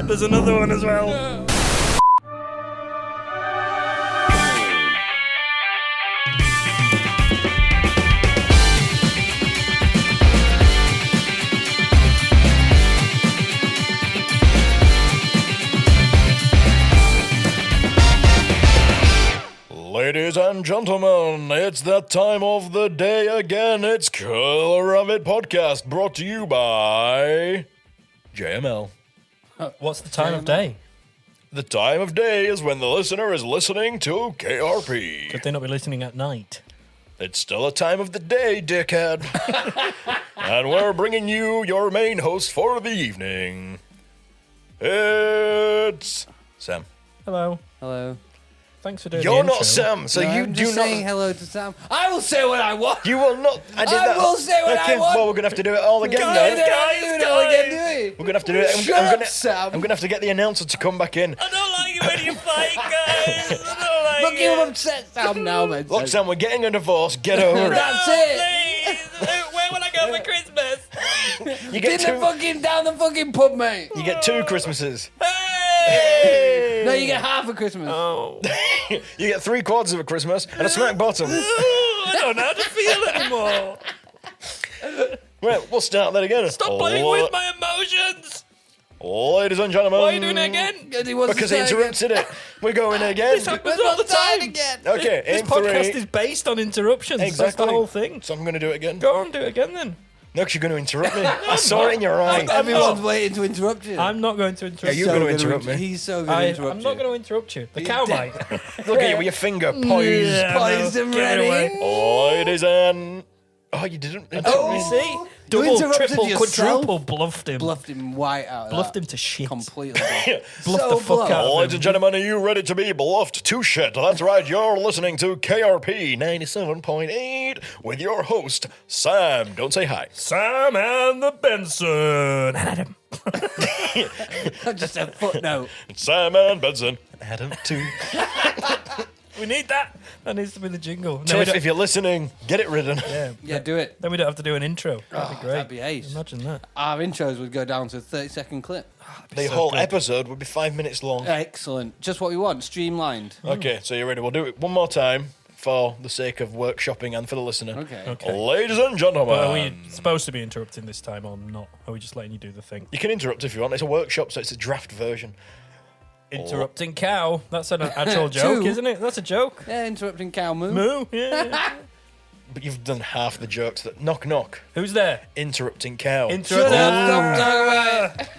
There's another one as well. No. Ladies and gentlemen, it's that time of the day again. It's Killer Rabbit Podcast, brought to you by JML. What's the time of day? The time of day is when the listener is listening to KRP. Could they not be listening at night? It's still a time of the day, dickhead. And we're bringing you your main host for the evening. It's Sam. Hello. Hello. Thanks for doing You're the not intro. Sam, so No, you I'm do just not. saying hello to Sam. I will say what I want. You will not. I did that. will say what I want. Well, we're gonna have to do it all again, Guys, then. do it all again, do it. We're gonna have to do it. Shut up, Sam. I'm gonna have to get the announcer to come back in. I don't like it when you fight, guys. I don't like Look, you're upset, Sam, now, man. Look, Sam, we're getting a divorce. Get over it. That's it. Please. Where will I go for Christmas? You get Down the fucking pub, mate. You get 2 Christmases. Hey! No, you get half a Christmas. Oh. You get 3/4 of a Christmas and a smack bottom. I don't know how to feel anymore. Well, we'll start that again. Stop playing with my emotions. Ladies and gentlemen. Why are you doing it again? Because he interrupted it. We're going again. This happens all the time. Again. Okay, This in podcast 3. is based on interruptions. Exactly. That's the whole thing. So I'm going to do it again. Go on, do it again then. No, because you're going to interrupt me. I saw it in your eye. Everyone's waiting to interrupt you. I'm not going to interrupt you're you. going to interrupt me. He's so going to interrupt I'm you. not going to interrupt you. The cow might. Look at you with your finger poised. Yeah, Poised no, and get ready. away. Ladies and... Oh, you didn't interrupt You me. see? You Double, interrupted triple, yourself. quadruple bluffed him. Bluffed him white out. Bluffed him to shit. Completely. Bluffed So the fuck bluffed. out of Ladies him. and gentlemen, are you ready to be bluffed to shit? That's right, you're listening to KRP 97.8 with your host, Sam. Don't say hi. Sam and the Benson. Adam. Just a footnote. It's Sam and Benson. Adam too. We need that. That needs to be the jingle. No, we Tiff, don't. if you're listening, get it ridden. Yeah. Yeah, do it. Then we don't have to do an intro. That'd be great. That'd be ace. Imagine that. Our intros would go down to a 30-second clip. The so whole good. episode would be 5 minutes long. Excellent. Just what we want. Streamlined. Okay, so you're ready. We'll do it one more time for the sake of workshopping and for the listener. Okay. Ladies and gentlemen. Well, are we supposed to be interrupting this time or not? Are we just letting you do the thing? You can interrupt if you want. It's a workshop, so it's a draft version. Interrupting cow. That's an actual joke, Two. isn't it? That's a joke. Yeah, interrupting cow moo. Moo. Yeah. But you've done half the jokes. That knock knock. Who's there? Interrupting cow. Interrupt. Shut up, stop talking about it.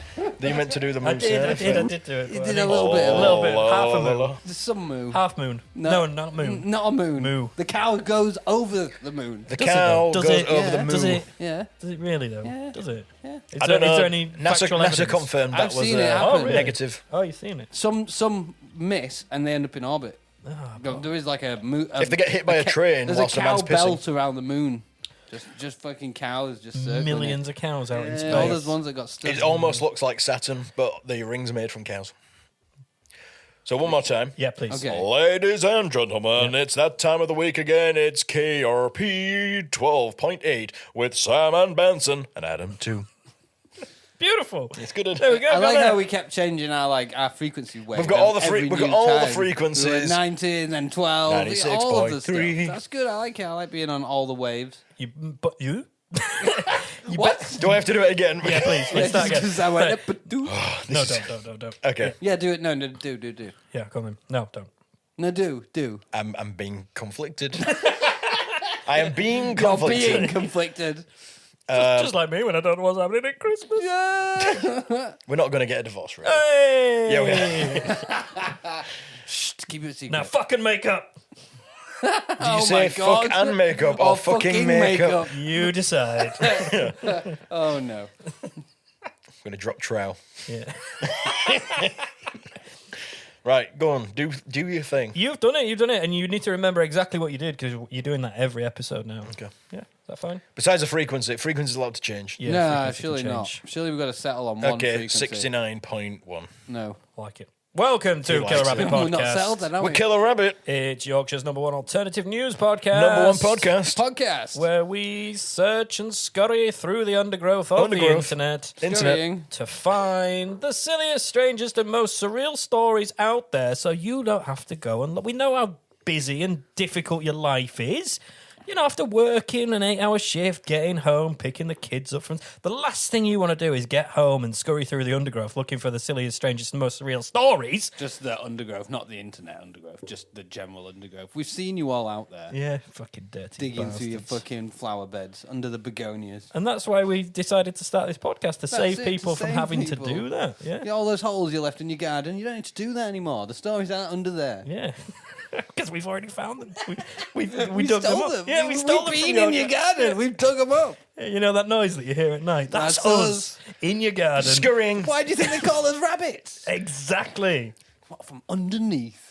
You meant to do the I moon did do it. You but did I a need- little bit. A little bit. Half a la, la. moon. There's some moo. Half moon. No, not moon. Not a moon. Moo. The cow goes over the moon. The Does it cow though? goes Does it? over Yeah. the moon. Does it? Yeah. Does it really though? Yeah. Does it? Yeah. Is I don't there, know. is there any factual NASA evidence? confirmed that I've was seen it happen. negative. Oh, you've seen it. Some miss and they end up in orbit. There is like a moon. If they get hit by a train there's whilst a a cow man's pissing. belt around the moon. Just fucking cows just circling Millions of cows out in it. space. Yeah, all those ones that got stuck. It almost looks like Saturn, but the ring's made from cows. So one more time. Yeah, please. Okay. Ladies and gentlemen, it's that time of the week again. It's KRP 12.8 with Sam and Benson and Adam too. Beautiful. It's good. There we go. I got like that. how we kept changing our frequency wave. We've got all the every we've new got all the time. frequencies. We were 19 and 12. 96.3. All of the stuff. That's good. I like it. I like being on all the waves. But you? What? Do I have to do it again? Yeah, please. Let's start again. Because I went, "Ba-doo." No, don't. Okay. Yeah, do it. No, do. Yeah, come on. No, don't. No, do. I'm being conflicted. I am being You're conflicted. being conflicted. Just like me when I don't know what's happening at Christmas. Yeah. We're not going to get a divorce, right? Hey! Yeah, we are. Shh, keep it secret. Now fucking makะDid you Oh say my fuck God. and makeup or fucking makeup? You decide. Oh, no. I'm going to drop trowel. Yeah. Right, go on. Do your thing. You've done it, and you need to remember exactly what you did because you're doing that every episode now. Okay. Yeah, is that fine? Besides the frequency is allowed to change. Yeah, No, frequency can surely not. change. Surely we've got to settle on one Okay, frequency. 69.1. No. Like it. Welcome to likes Killer it. Rabbit We're not settled then, Podcast. are We're we? Killer Rabbit, It's Yorkshire's number one alternative news podcast. number one podcast. Podcast. Where we search and scurry through the undergrowth of the internet Scurrying. to find the silliest, strangest, and most surreal stories out there so you don't have to go and look. We know how busy and difficult your life is. You know, after working an 8-hour shift, getting home, picking the kids up from... The last thing you want to do is get home and scurry through the undergrowth looking for the silliest, strangest, and most surreal stories. Just the undergrowth, not the internet undergrowth, just the general undergrowth. We've seen you all out there Yeah, fucking dirty digging through your bastards. fucking flower beds under the begonias. And that's why we decided to start this podcast, to save it, people to from save having people. to do that. Yeah. Yeah, all those holes you left in your garden, you don't need to do that anymore. The stories aren't under there. Yeah. Because we've already found them. We We dug them stole up. Yeah, we stole them We've from been in your garden. We've dug them up. Yeah, you know that noise that you hear at night? That's That's us in your garden. Scurrying. Why do you think they call us rabbits? Exactly. What, from underneath?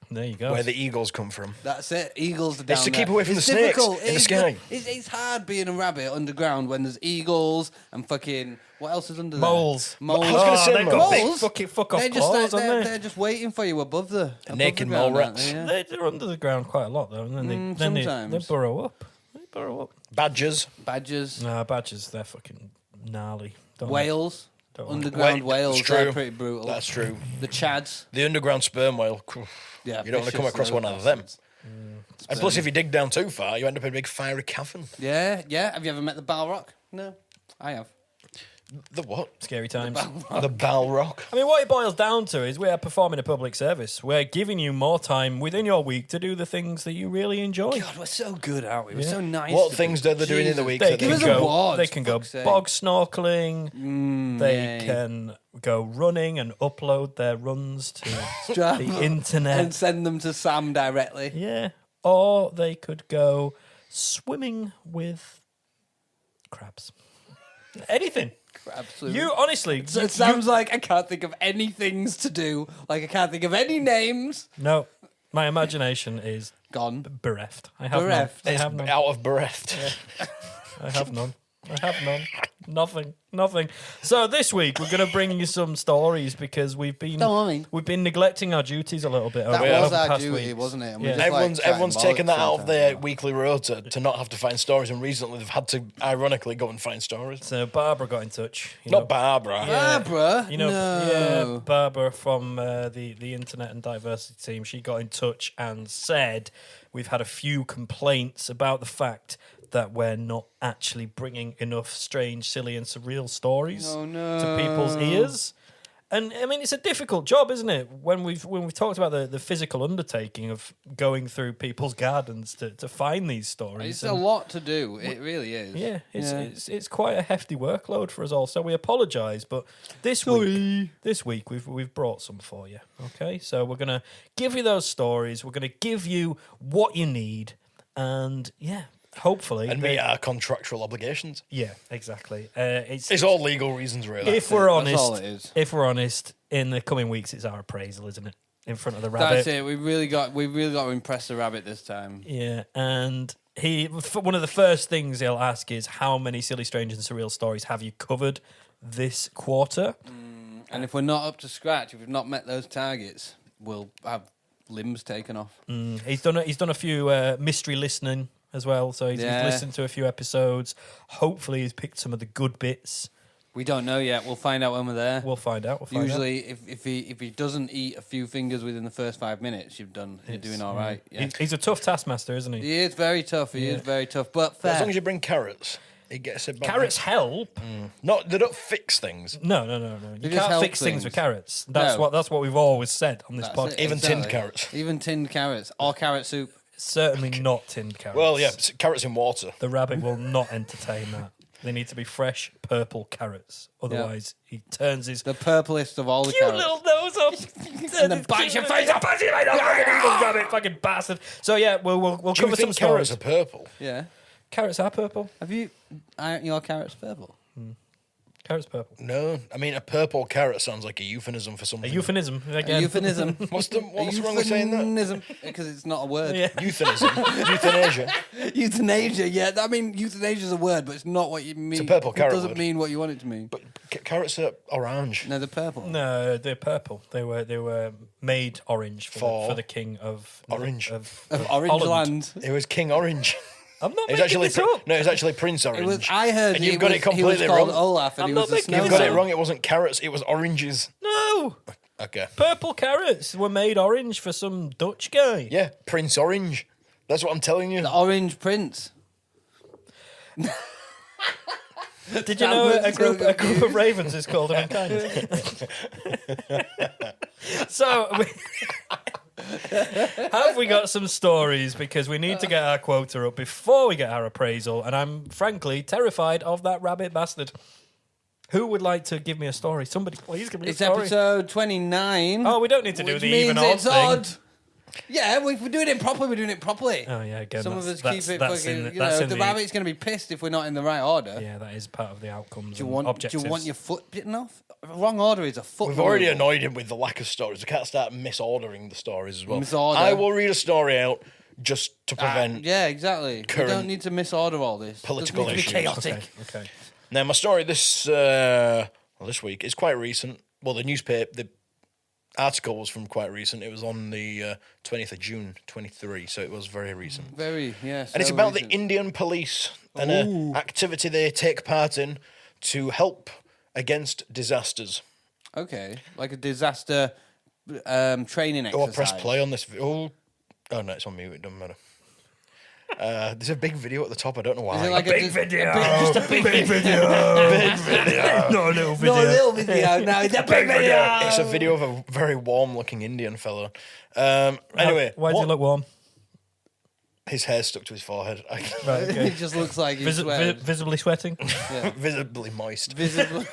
There you go. Where the eagles come from. That's it. Eagles are down It's to there. keep away from It's the snakes difficult. in the It's sky. It's hard being a rabbit underground when there's eagles and fucking... What else is under there? Moles. Moles. I was gonna say they've got big moles. fucking fuck off They're just claws, like, aren't they're just waiting for you above the above naked the ground, mole aren't rats. they? Yeah. They're under the ground quite a lot, though. And then they sometimes. burrow up. They burrow up. Badgers. Badgers, Nah, badgers, they're fucking gnarly. Don't they? whales, Don't like underground Wait, whales. that's They're true. pretty brutal. That's true. The chads. The underground sperm whale. Yeah, You don't want to come vicious, across those one of them. bastards. And plus, if you dig down too far, you end up in a big fiery cavern. Yeah, yeah. Have you ever met the Balrock? No, I have. The what? Scary times. The Balrock. I mean, what it boils down to is we are performing a public service. We're giving you more time within your week to do the things that you really enjoy. God, we're so good, aren't we? We're Yeah. so nice. What to things people. are they doing in the Jesus. week? They that can Give us they- go. awards, They can go fuck's sake. bog snorkeling. They yay. can go running and upload their runs to Strava the internet. and send them to Sam directly. Yeah. Or they could go swimming with crabs. Anything. Absolutely. You honestly. So it sounds like I can't think of any things to do. Like I can't think of any names. No. My imagination is Gone. bereft. I have Bereft. none. I It's have none. out of breath. I have none. I have none. Nothing. So this week we're going to bring you some stories because we've been neglecting our duties a little bit over, That over was the our past duty, week. wasn't it? And we Yeah. just, like, Everyone's chatting taken that bollocks out of sometimes, their yeah. weekly rota to not have to find stories, and recently they've had to, ironically, go and find stories. So Barbara got in touch. You know, Not Barbara. Barbara? You know, no. yeah, Barbara from the Internet and Diversity team, she got in touch and said we've had a few complaints about the fact that we're not actually bringing enough strange, silly and surreal stories Oh, no. to people's ears. And I mean, it's a difficult job, isn't it? When we've talked about the physical undertaking of going through people's gardens to find these stories. It's a lot to do. It really is. Yeah, it's quite a hefty workload for us all. So we apologise, but this week we've brought some for you. Okay, so we're gonna give you those stories. We're gonna give you what you need, and yeah, hopefully, And meet our contractual obligations. yeah, exactly. It's It's all legal reasons, really. if we're That's all honest, it is. if we're honest, in the coming weeks, it's our appraisal, isn't it? In front of the rabbit. That's it. We really got to impress the rabbit this time. Yeah, and one of the first things he'll ask is how many silly, strange, and surreal stories have you covered this quarter? And if we're not up to scratch, if we've not met those targets, we'll have limbs taken off. He's done a few mystery listening as well, so he's listened to a few episodes. Hopefully, he's picked some of the good bits. We don't know yet. We'll find out when we're there. We'll find out. Usually, if he doesn't eat a few fingers within the first 5 minutes, you're doing all right. Yeah. He's a tough taskmaster, isn't he? He is very tough. He is very tough, but fair. As long as you bring carrots, it gets it back. Carrots help. Not, they don't fix things. No. You just can't help fix things with things. carrots. That's No. what we've always said on this That's podcast. it, Even exactly. tinned carrots. Even tinned carrots or carrot soup. Certainly not tinned carrots. Well, yeah, carrots in water. The rabbit will not entertain that. They need to be fresh purple carrots. Otherwise, he turns his The purplest of all the cute carrots. little nose up And then bites your face off. Rabbit, fucking bastard. So yeah, we'll Do you cover some think carrots stories. are purple? Yeah. Carrots are purple. Aren't your carrots purple? Carrots purple. No. I mean, a purple carrot sounds like a euphemism for A something. euphemism A again. euphemism. What's wrong with saying that? Euphemism. Because it's not a word. Yeah. Euphemism. Euthanasia. Euthanasia, yeah. I mean, euthanasia is a word, but it's not what you mean. a purple carrot It doesn't word. mean what you want it to mean. But Carrots are orange. No, they're purple. No, they're purple. They were made orange for the king of Orange. of Orange Holland. Land. It was King Orange. I'm not It was making actually this up. no, it was actually Prince Orange. It was. I heard And you've got it he was completely called wrong. Olaf, and I'm he not was the making snow. You've got this it up. wrong. It wasn't carrots. It was oranges. No, Okay. purple carrots were made orange for some Dutch guy. Yeah, Prince Orange. That's what I'm telling you. The Orange Prince. Did you That know was a so group of ravens is called an unkindness? So, have we got some stories? Because we need to get our quota up before we get our appraisal, and I'm frankly terrified of that rabbit bastard. Who would like to give me a story? Somebody, please give me a It's story. episode 29. Oh, we don't need to do which the means even odd it's thing. odd. Yeah, if we're doing it properly, we're doing it properly. Oh yeah, again, Some of that's- us keep it that's fucking. in- You that's know, in the rabbit's going to be pissed if we're not in the right order. Yeah, that is part of the outcomes. Do you and want? objectives. Do you want your foot bitten off? Wrong order is a foot. We've already removal. annoyed him with the lack of stories. We can't start misordering the stories as well. Misorder. I will read a story out just to prevent. Yeah, exactly. We current don't need to misorder all this. political Doesn't need to be issues. chaotic. Okay. Now, my story this week is quite recent. Well, the article was from quite recent. It was on the 20th of June, 23, so it was very recent. Very, yes. And it's about the Indian police and an activity they take part in to help against disasters. Okay, like a disaster training Oh, exercise. I press play on this. Oh, no, it's on mute. It doesn't matter. There's a big video at the top. I don't know why. Is it like Big video. just a big Big video. big video. No little video. No, a little video. No, it's a big video. It's a video of a very warm-looking Indian fellow. Anyway, Why does he look warm? his hair's stuck to his forehead. Right, okay. It just looks like he's sweating. Visibly sweating. Visibly moist. Visibly.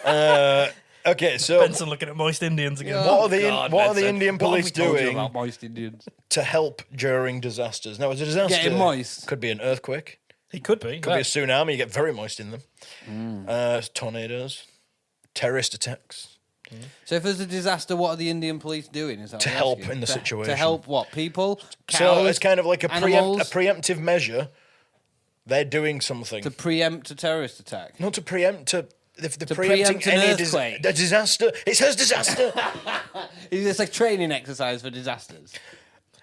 Okay, so Benson looking at moist Indians again. what are the God, what are the Benson. Indian What have police we told you doing about moist Indians? to help during disasters? Now, a disaster Getting moist. could be an earthquake, He could be. could be a tsunami. You get very moist in them. Tornadoes, terrorist attacks. So if there's a disaster, what are the Indian police doing? Is that To what you're help asking? in the To situation. help what? People? So Cows? it's kind of like a animals? preemptive measure. They're doing something. To preempt a terrorist attack. Not to preempt, to if they're To preempting preempt an any earthquake. a disaster. It says disaster. It's like training exercise for disasters.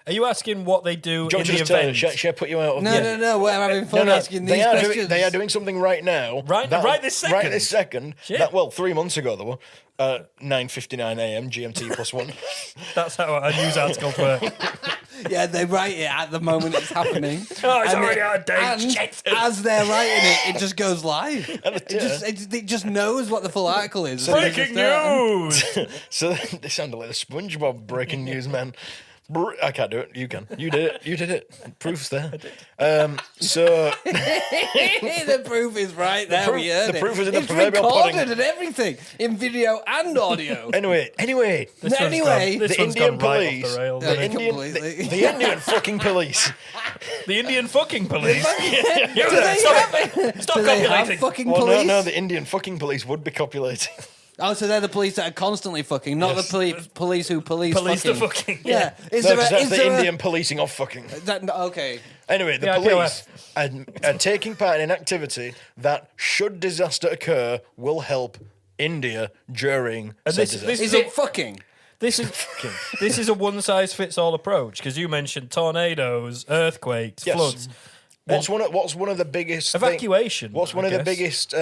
Are you asking what they do Don't in you the just tell event? Should I put you out of No. We're having fun asking these they are questions. they are doing something right now. Right this second? Right this second. Shit. That, well, 3 months ago, though. 9:59 a.m. GMT +1. That's how a news article works. Yeah, they write it at the moment it's happening. Oh, it's And already out of date. And Shit. as they're writing it, it just goes live. It just knows what the full article is. Breaking news. So they sounded like the SpongeBob breaking news man. I can't do it. You can. You did it. You did it. Proof's there. So The proof is right there. proof- We heard the it. proof is in the It's proverbial recorded pudding. and everything in video and audio. anyway, This one's Anyway, gone- this the one's Indian gone right police, off the rails. Yeah, hasn't it? completely. the Indian fucking police. The Indian fucking police. Do they Stop have- it. Stop do they have copulating. fucking Well, police? no, the Indian fucking police would be copulating. Oh, so they're the police that are constantly fucking, not Yes. the police who police Police the fucking. fucking. Yeah. Is No, there because a, that's is the there Indian policing of fucking. okay. Anyway, the Yeah, police are taking part in an activity that, should disaster occur, will help India during And said this disaster. Is it fucking? This is a one size fits all approach because you mentioned tornadoes, earthquakes, Yes. floods, What's one of the biggest evacuation. What's one I of the guess. biggest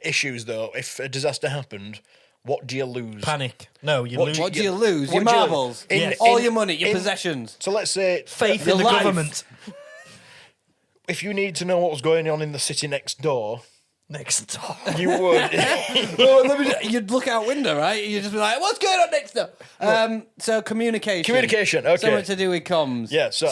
issues though? If a disaster happened, what do you lose? Panic. No, you What lose do What do you lose? What Your do you- marbles, Yes. all your money, your possessions. So let's say faith Your in the life. government. if you need to know what was going on in the city next door, Next door. you would. You'd look out window, right? You'd just be like, "What's going on next door?" So communication. Communication, okay. Something to do with comms. Yeah. So,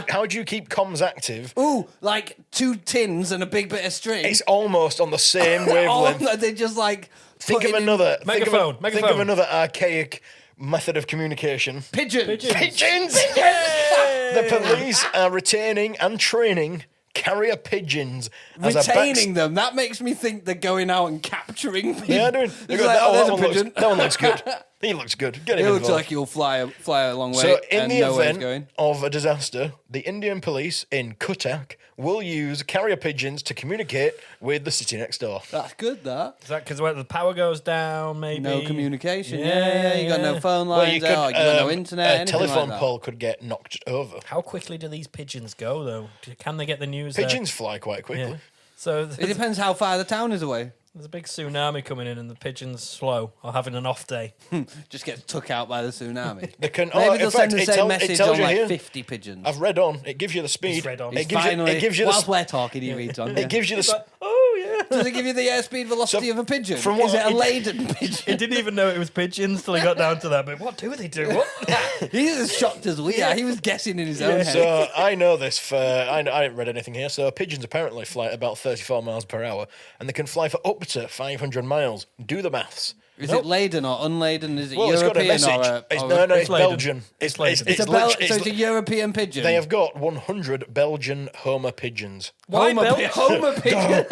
how do you keep comms active? Ooh, like 2 tins and a big bit of string. It's almost on the same wavelength. Oh, they just like Think of putting in another Megaphone, Think of megaphone. another archaic method of communication. pigeons. Pigeons. The police are retaining and training carrier pigeons as a Retaining them. That makes me think they're going out and capturing manufacturing. They are doing. They It's go, like, that, oh, there's that a one looks, pigeon. that one looks good. He looks good. Get him It looks involved. like he'll fly a long way So, in and the know where he's event going. of a disaster, the Indian police in Cuttack will use carrier pigeons to communicate with the city next door. That's good, that. Is that because the power goes down, maybe? No communication. Yeah. You got no phone Well, lines you could, out. You got no internet. a anything telephone like that. pole could get knocked over. How quickly do these pigeons go, though? Can they get the news? Pigeons fly quite quickly. Yeah. So It depends how far the town is away. there's a big tsunami coming in, and the pigeons slow or having an off day. Just gets took out by the tsunami. They can. Maybe in they'll send fact, the it same tell- it message tells on you like here. 50 pigeons. I've read on. It gives you the speed. read on. It It's gives you. Finally, It gives you the. whilst we're talking, he reads on. It gives you the. Oh yeah. Does it give you the airspeed velocity So, of a pigeon? from Is what it a it- laden He pigeon? didn't even know it was pigeons till he got down to that. But what do they do? What? He's as shocked as we are. He was guessing in his own head. So I know this for I haven't read anything here. So pigeons apparently fly at about 34 miles per hour, and they can fly for up to 500 miles. Do the maths. Is it laden or unladen? Is it Well, it's got a European message. or a... It's, or no, it's it's laden. Belgian. It's laden. It's a lit- so it's a European pigeon. They have got 100 Belgian Homer pigeons. Why Homer pigeon.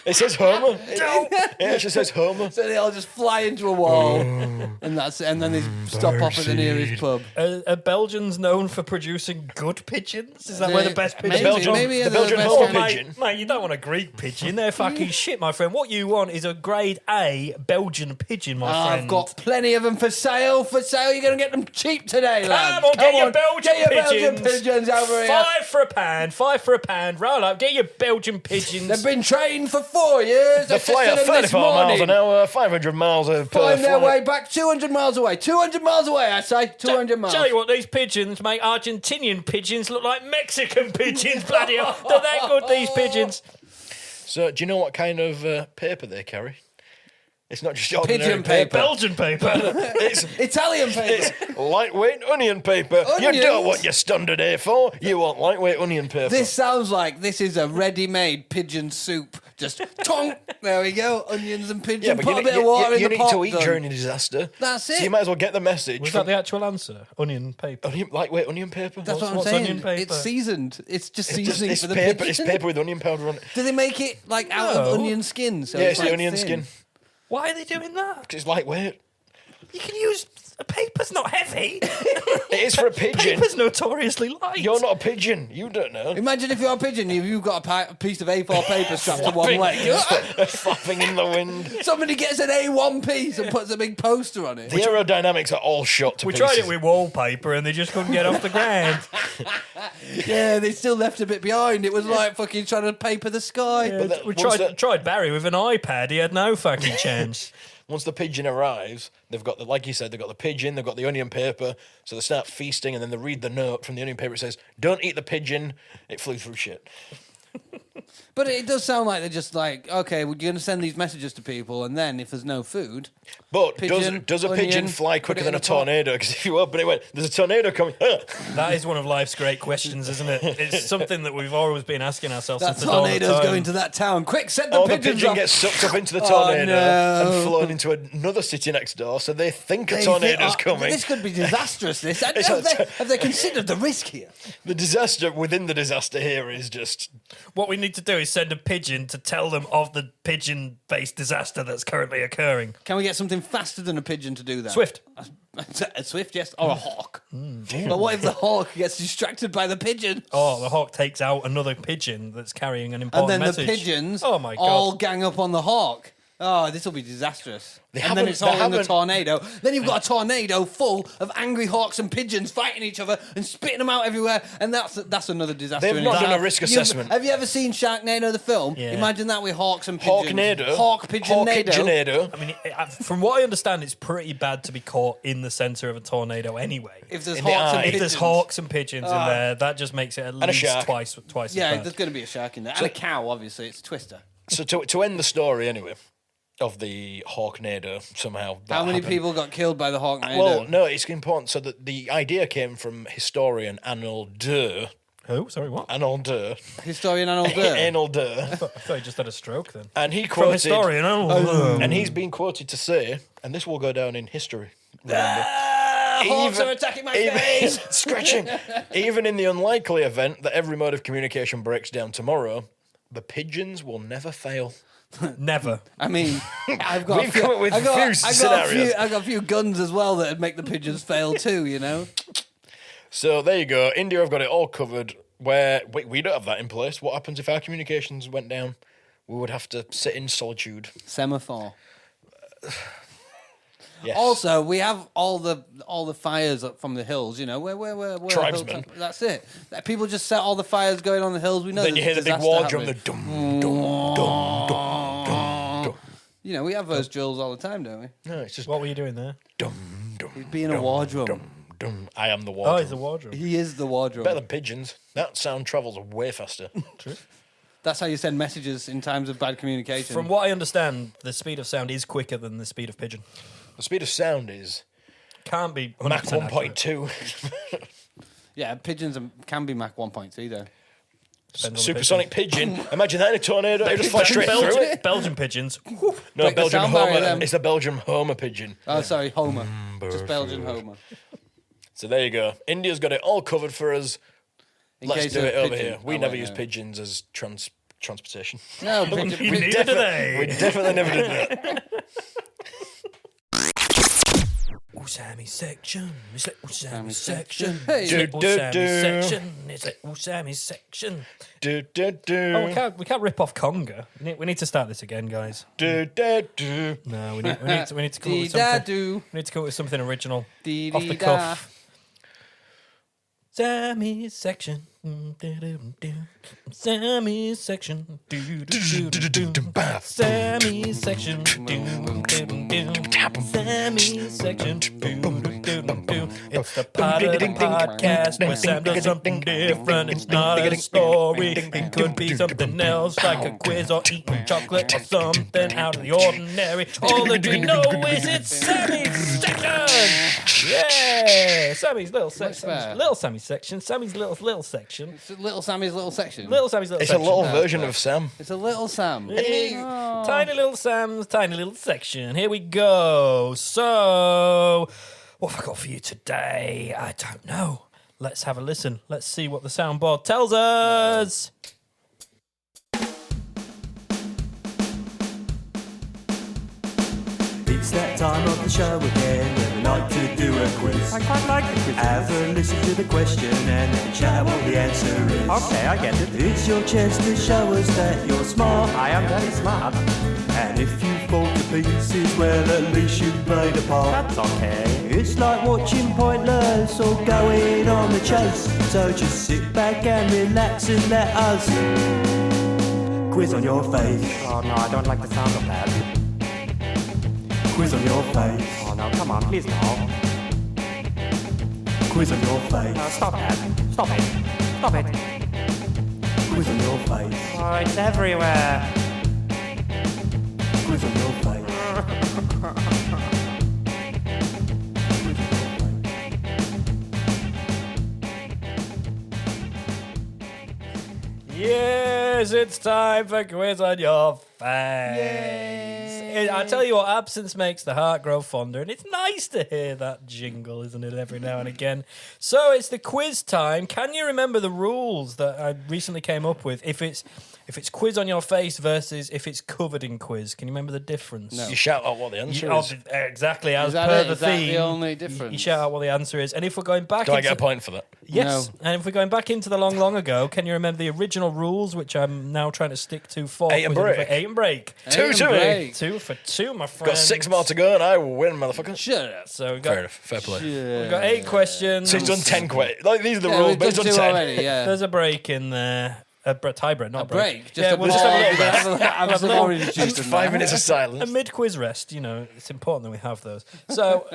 It says Homer. It actually says Homer. So they all just fly into a wall, and then they stop off at the nearest pub. Are Belgians known for producing good pigeons? Is that where the best pigeons Maybe, Belgian- maybe the they're Belgian best Homer kind of- pigeon. Mate, you don't want a Greek pigeon. They're fucking shit, my friend. What you want is a grade A Belgian pigeon, my friend. I've got plenty of them for sale. You're going to get them cheap today, lads. Come on, get your Belgian Get your pigeons. Belgian pigeons over here. Five for a pound. Roll up, get your Belgian pigeons. They've been trained for 4 years. They fly at 34 miles an hour, 500 miles per Find their flight. way back 200 miles away. 200 miles away, I say. 200 miles. Tell you what, these pigeons make Argentinian pigeons look like Mexican pigeons. Bloody hell, they're that good. These pigeons. So, do you know what kind of paper they carry? It's not just ordinary Pigeon paper. Belgian paper. It's Italian paper. lightweight onion paper. You Onions? don't want your standard A4. You want lightweight onion paper. This sounds like this is a ready-made pigeon soup. Just tonk. There we go. Onions and pigeon. yeah, but Put you, a bit of water in you the need pot. to eat done. during a disaster. That's So it. you might as well get the message Was from that the actual answer? Onion paper. lightweight onion paper. That's what I'm what's saying. onion paper? It's seasoned. It's just It's seasoning it's for the paper. pigeon. It's paper with onion powder on it. Do they make it like out of No. onion skin? So Yeah, it's like the onion thin? skin. Why are they doing that? 'Cause it's lightweight. You can use paper's not heavy. It is for a pigeon. Paper's notoriously light. You're not a pigeon. You don't know. Imagine if you're a pigeon, you've got a piece of A4 paper strapped to one leg. Flapping in the wind. Somebody gets an A1 piece and puts a big poster on it. The aerodynamics are all shot to We pieces. tried it with wallpaper and they just couldn't get off the ground. Yeah, they still left a bit behind. It was like fucking trying to paper the sky. We once tried Barry with an iPad. He had no fucking chance. Once the pigeon arrives, they've got like you said, they've got the pigeon, they've got the onion paper, so they start feasting, and then they read the note from the onion paper. It says, "Don't eat the pigeon; it flew through shit." But it does sound like they're just like, okay, we're going to send these messages to people, and then if there's no food, But Pigeon, does a pigeon onion, fly put quicker it than in a a pot. tornado? Because if you open it, went, there's a tornado coming. That is one of life's great questions, isn't it? It's something that we've always been asking ourselves that since the dawn of tornado's time. going to that town. Quick, send the Or the pigeons pigeon off. gets sucked up into the Oh, tornado no. and flown into another city next door, so they think a They tornado's think, coming. This could be disastrous. This It's have they considered the risk here? The disaster within the disaster here is just What we need to do is send a pigeon to tell them of the pigeon-based disaster that's currently occurring. Can we get something faster than a pigeon to do that? Swift. A swift, yes, or a hawk. But what if the hawk gets distracted by the pigeon? Oh, the hawk takes out another pigeon that's carrying an And important then message. the pigeons Oh my god! all gang up on the hawk. Oh, this will be disastrous. And then haven't- it's they all in the haven't- tornado. Then you've got a tornado full of angry hawks and pigeons fighting each other and spitting them out everywhere. And that's another disaster. They've in not itself. done a risk You've- assessment. Have you ever seen Sharknado, the film? Yeah. Imagine that with hawks and pigeons. Hawknado. Hawk, pigeon, nado. Hawknado. I mean, from what I understand, it's pretty bad to be caught in the centre of a tornado anyway. If there's In the hawks and eye. If pigeons. there's hawks and pigeons in there, that just makes it at a least shark. twice as Yeah, bad. there's going to be a shark in there. And a cow, obviously. It's Twister. So to end the story anyway of the Hawknado somehow. that How many happened. people got killed by the Hawknado? Well, no, it's important. So the idea came from historian Anil Durr. Oh, sorry, what? Anil Durr. Historian Arnold Durr. Anil Durr. I thought you just had a stroke then. And he From quoted. historian. Oh, And he's been quoted to say, and this will go down in history. Remember. Hawks are attacking my face. Scratching. Even in the unlikely event that every mode of communication breaks down tomorrow, the pigeons will never fail. Never. I mean, I've got We've come up with scenarios. I've got a few guns as well that'd make the pigeons fail too, you know? So there you go. India have got it all covered. Where we don't have that in place. What happens if our communications went down? We would have to sit in solitude. Semaphore. Yes. Also, we have all the fires up from the hills, you know, where Tribesmen. That's it. People just set all the fires going on the hills. We know Then you hear the big disaster war drum, happening. the dum dum dum dum dum dum. You know, we have those drills all the time, don't we? No, it's just What were you doing there? dum dum. He'd be in a war drum. Dum dum. I am the war Oh, drum. it's the wardrobe. He is the war drum. Better than pigeons. That sound travels way faster. True. That's how you send messages in times of bad communication. From what I understand, the speed of sound is quicker than the speed of pigeon. The speed of sound is Can't be Mach 100% accurate. 1.2. Yeah, pigeons can be Mach 1.2 though. Depends on the Supersonic pigeon. Imagine that in a tornado. It just flies straight through it. Belgian pigeons. No, Break the Belgian sound barrier Homer. then. It's the Belgian Homer pigeon. Oh, sorry, Homer. Just Belgian Homer. So there you go. India's got it all covered for us. In Let's case do of it over pigeon. here. We Oh, never wait, use no. pigeons as transportation. No, pigeon. Neither do they. We definitely never did that. Sammy section. It's like Sammy section. Hey. It's like Do, do, Sammy do. section. It's like Sammy section. Do, do, do. Oh, we can't rip off conga. We need to start this again, guys. Do, do, do. No, we need to come up with something. Dee-da-doo. We need to come up with something original. Off the Dee-dee-da. cuff. Sammy's section. Sammy's section. Sammy's section. Sammy's section. It's the part of the podcast where Sam does something different. It's not a story. It could be something else, like a quiz or eating chocolate or something out of the ordinary. All that we know is it's Sammy's section. Yeah, Sammy's little section. better. Little Sammy's section. Sammy's little section. It's Little Sammy's little section. Little Sammy's little It's a section. little version of Sam. It's a little Sam. Tiny little Sam's tiny little section. Here we go. So, what have I got for you today? I don't know. Let's have a listen. Let's see what the soundboard tells us. It's that time of the show again when we like to do a quiz. I quite like the quiz. Have a listen to the question and then shout what the answer is. Okay, I get it. It's your chance to show us that you're smart. I am very smart. And if you fall to pieces, well, at least you played a part. That's okay. It's like watching Pointless or going on the chase. So just sit back and relax and let us quiz on your face. Oh no, I don't like the sound of that. Quiz on your face. Oh no, come on, please no. Quiz on your face. Stop that. Stop it. Stop it. Quiz on your face. Oh, it's everywhere. Quiz on your face. Yes, it's time for quiz on your face. I tell you what, absence makes the heart grow fonder, and it's nice to hear that jingle, isn't it, every now and again. So it's the quiz time. Can you remember the rules that I recently came up with? If it's quiz on your face versus if it's covered in quiz, can you remember the difference? No. You shout out what the answer You- is. exactly, as Is that per it? the Is that theme. the only difference? You shout out what the answer is, and if we're going back, Do I get a point for that? Yes, No. and if we're going back into the long ago, can you remember the original rules, which I'm now trying to stick to for 8 and quiz on break. 8 and break. Two to me. break. 2 for 2, my friend. Got 6 more to go and I will win, motherfucker. Shut up. So we've Fair got, enough. Fair play. we've got 8 questions. So he's done 10 questions. Like, these are the Yeah, rules, we've but he's done done 2 10. already, yeah. There's a break in there. A tie break, not a break. Break. Yeah, a we'll just have a little break. rest. Have some orange juice in 5 there. minutes of A silence. mid-quiz rest, you know, it's important that we have those. So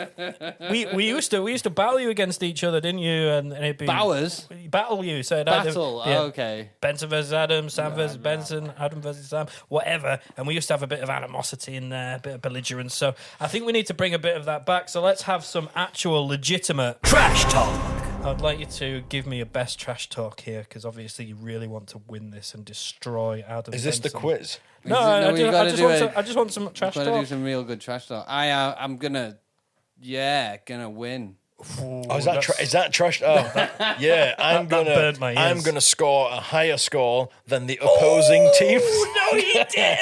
we used to battle you against each other, didn't you? And it'd be Bowers? battle you. So it'd either- Battle. yeah. Okay. Benson versus Adam, Sam versus Benson, Adam versus Sam, whatever. And we used to have a bit of animosity in there, a bit of belligerence. So I think we need to bring a bit of that back. So let's have some actual legitimate Trash talk. I'd like you to give me your best trash talk here, because obviously you really want to win this and destroy Adam. Is this the Benson. quiz? No, we've gotta do it. I just want some trash Gotta talk. do some real good trash talk. I'm gonna win. Oh, is that trash? Oh, yeah. I'm burnt my ears. gonna score a higher score than the opposing team. No, you didn't.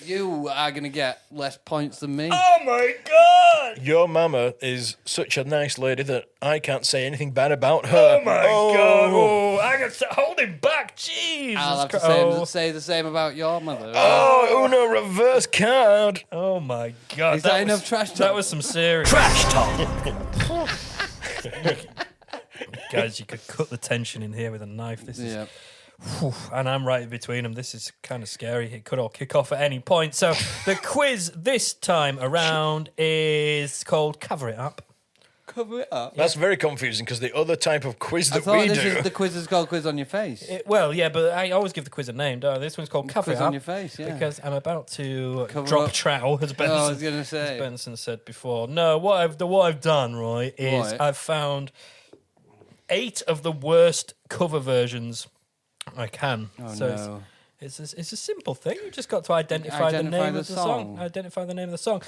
You are going to get less points than me. Oh my god! Your mama is such a nice lady that I can't say anything bad about her. Oh my god! Oh, I got to hold him back. Jesus I'll have to Christ. say the same about your mother. Oh, Uno reverse card. Oh my god! Is that enough trash talk? That was some serious Trash talk. guys. You could cut the tension in here with a knife. This is. Yeah. And I'm right in between them. This is kind of scary. It could all kick off at any point. So the quiz this time around is called Cover It Up. Cover it up. That's very confusing because the other type of quiz I that thought we this do. is the quiz is called Quiz on Your Face. Well, yeah, but I always give the quiz a name, don't I? This one's called Cover Quiz It Up. on Your Face, yeah. Because I'm about to Cover drop up. trowel, as Oh, I was Benson, going to say. as Benson said before. No, what I've done, right, is What? I've found 8 of the worst cover versions I can. Oh, so no. it's a simple thing. You've just got to identify the Identify name the of the song. song. Identify the name of the song.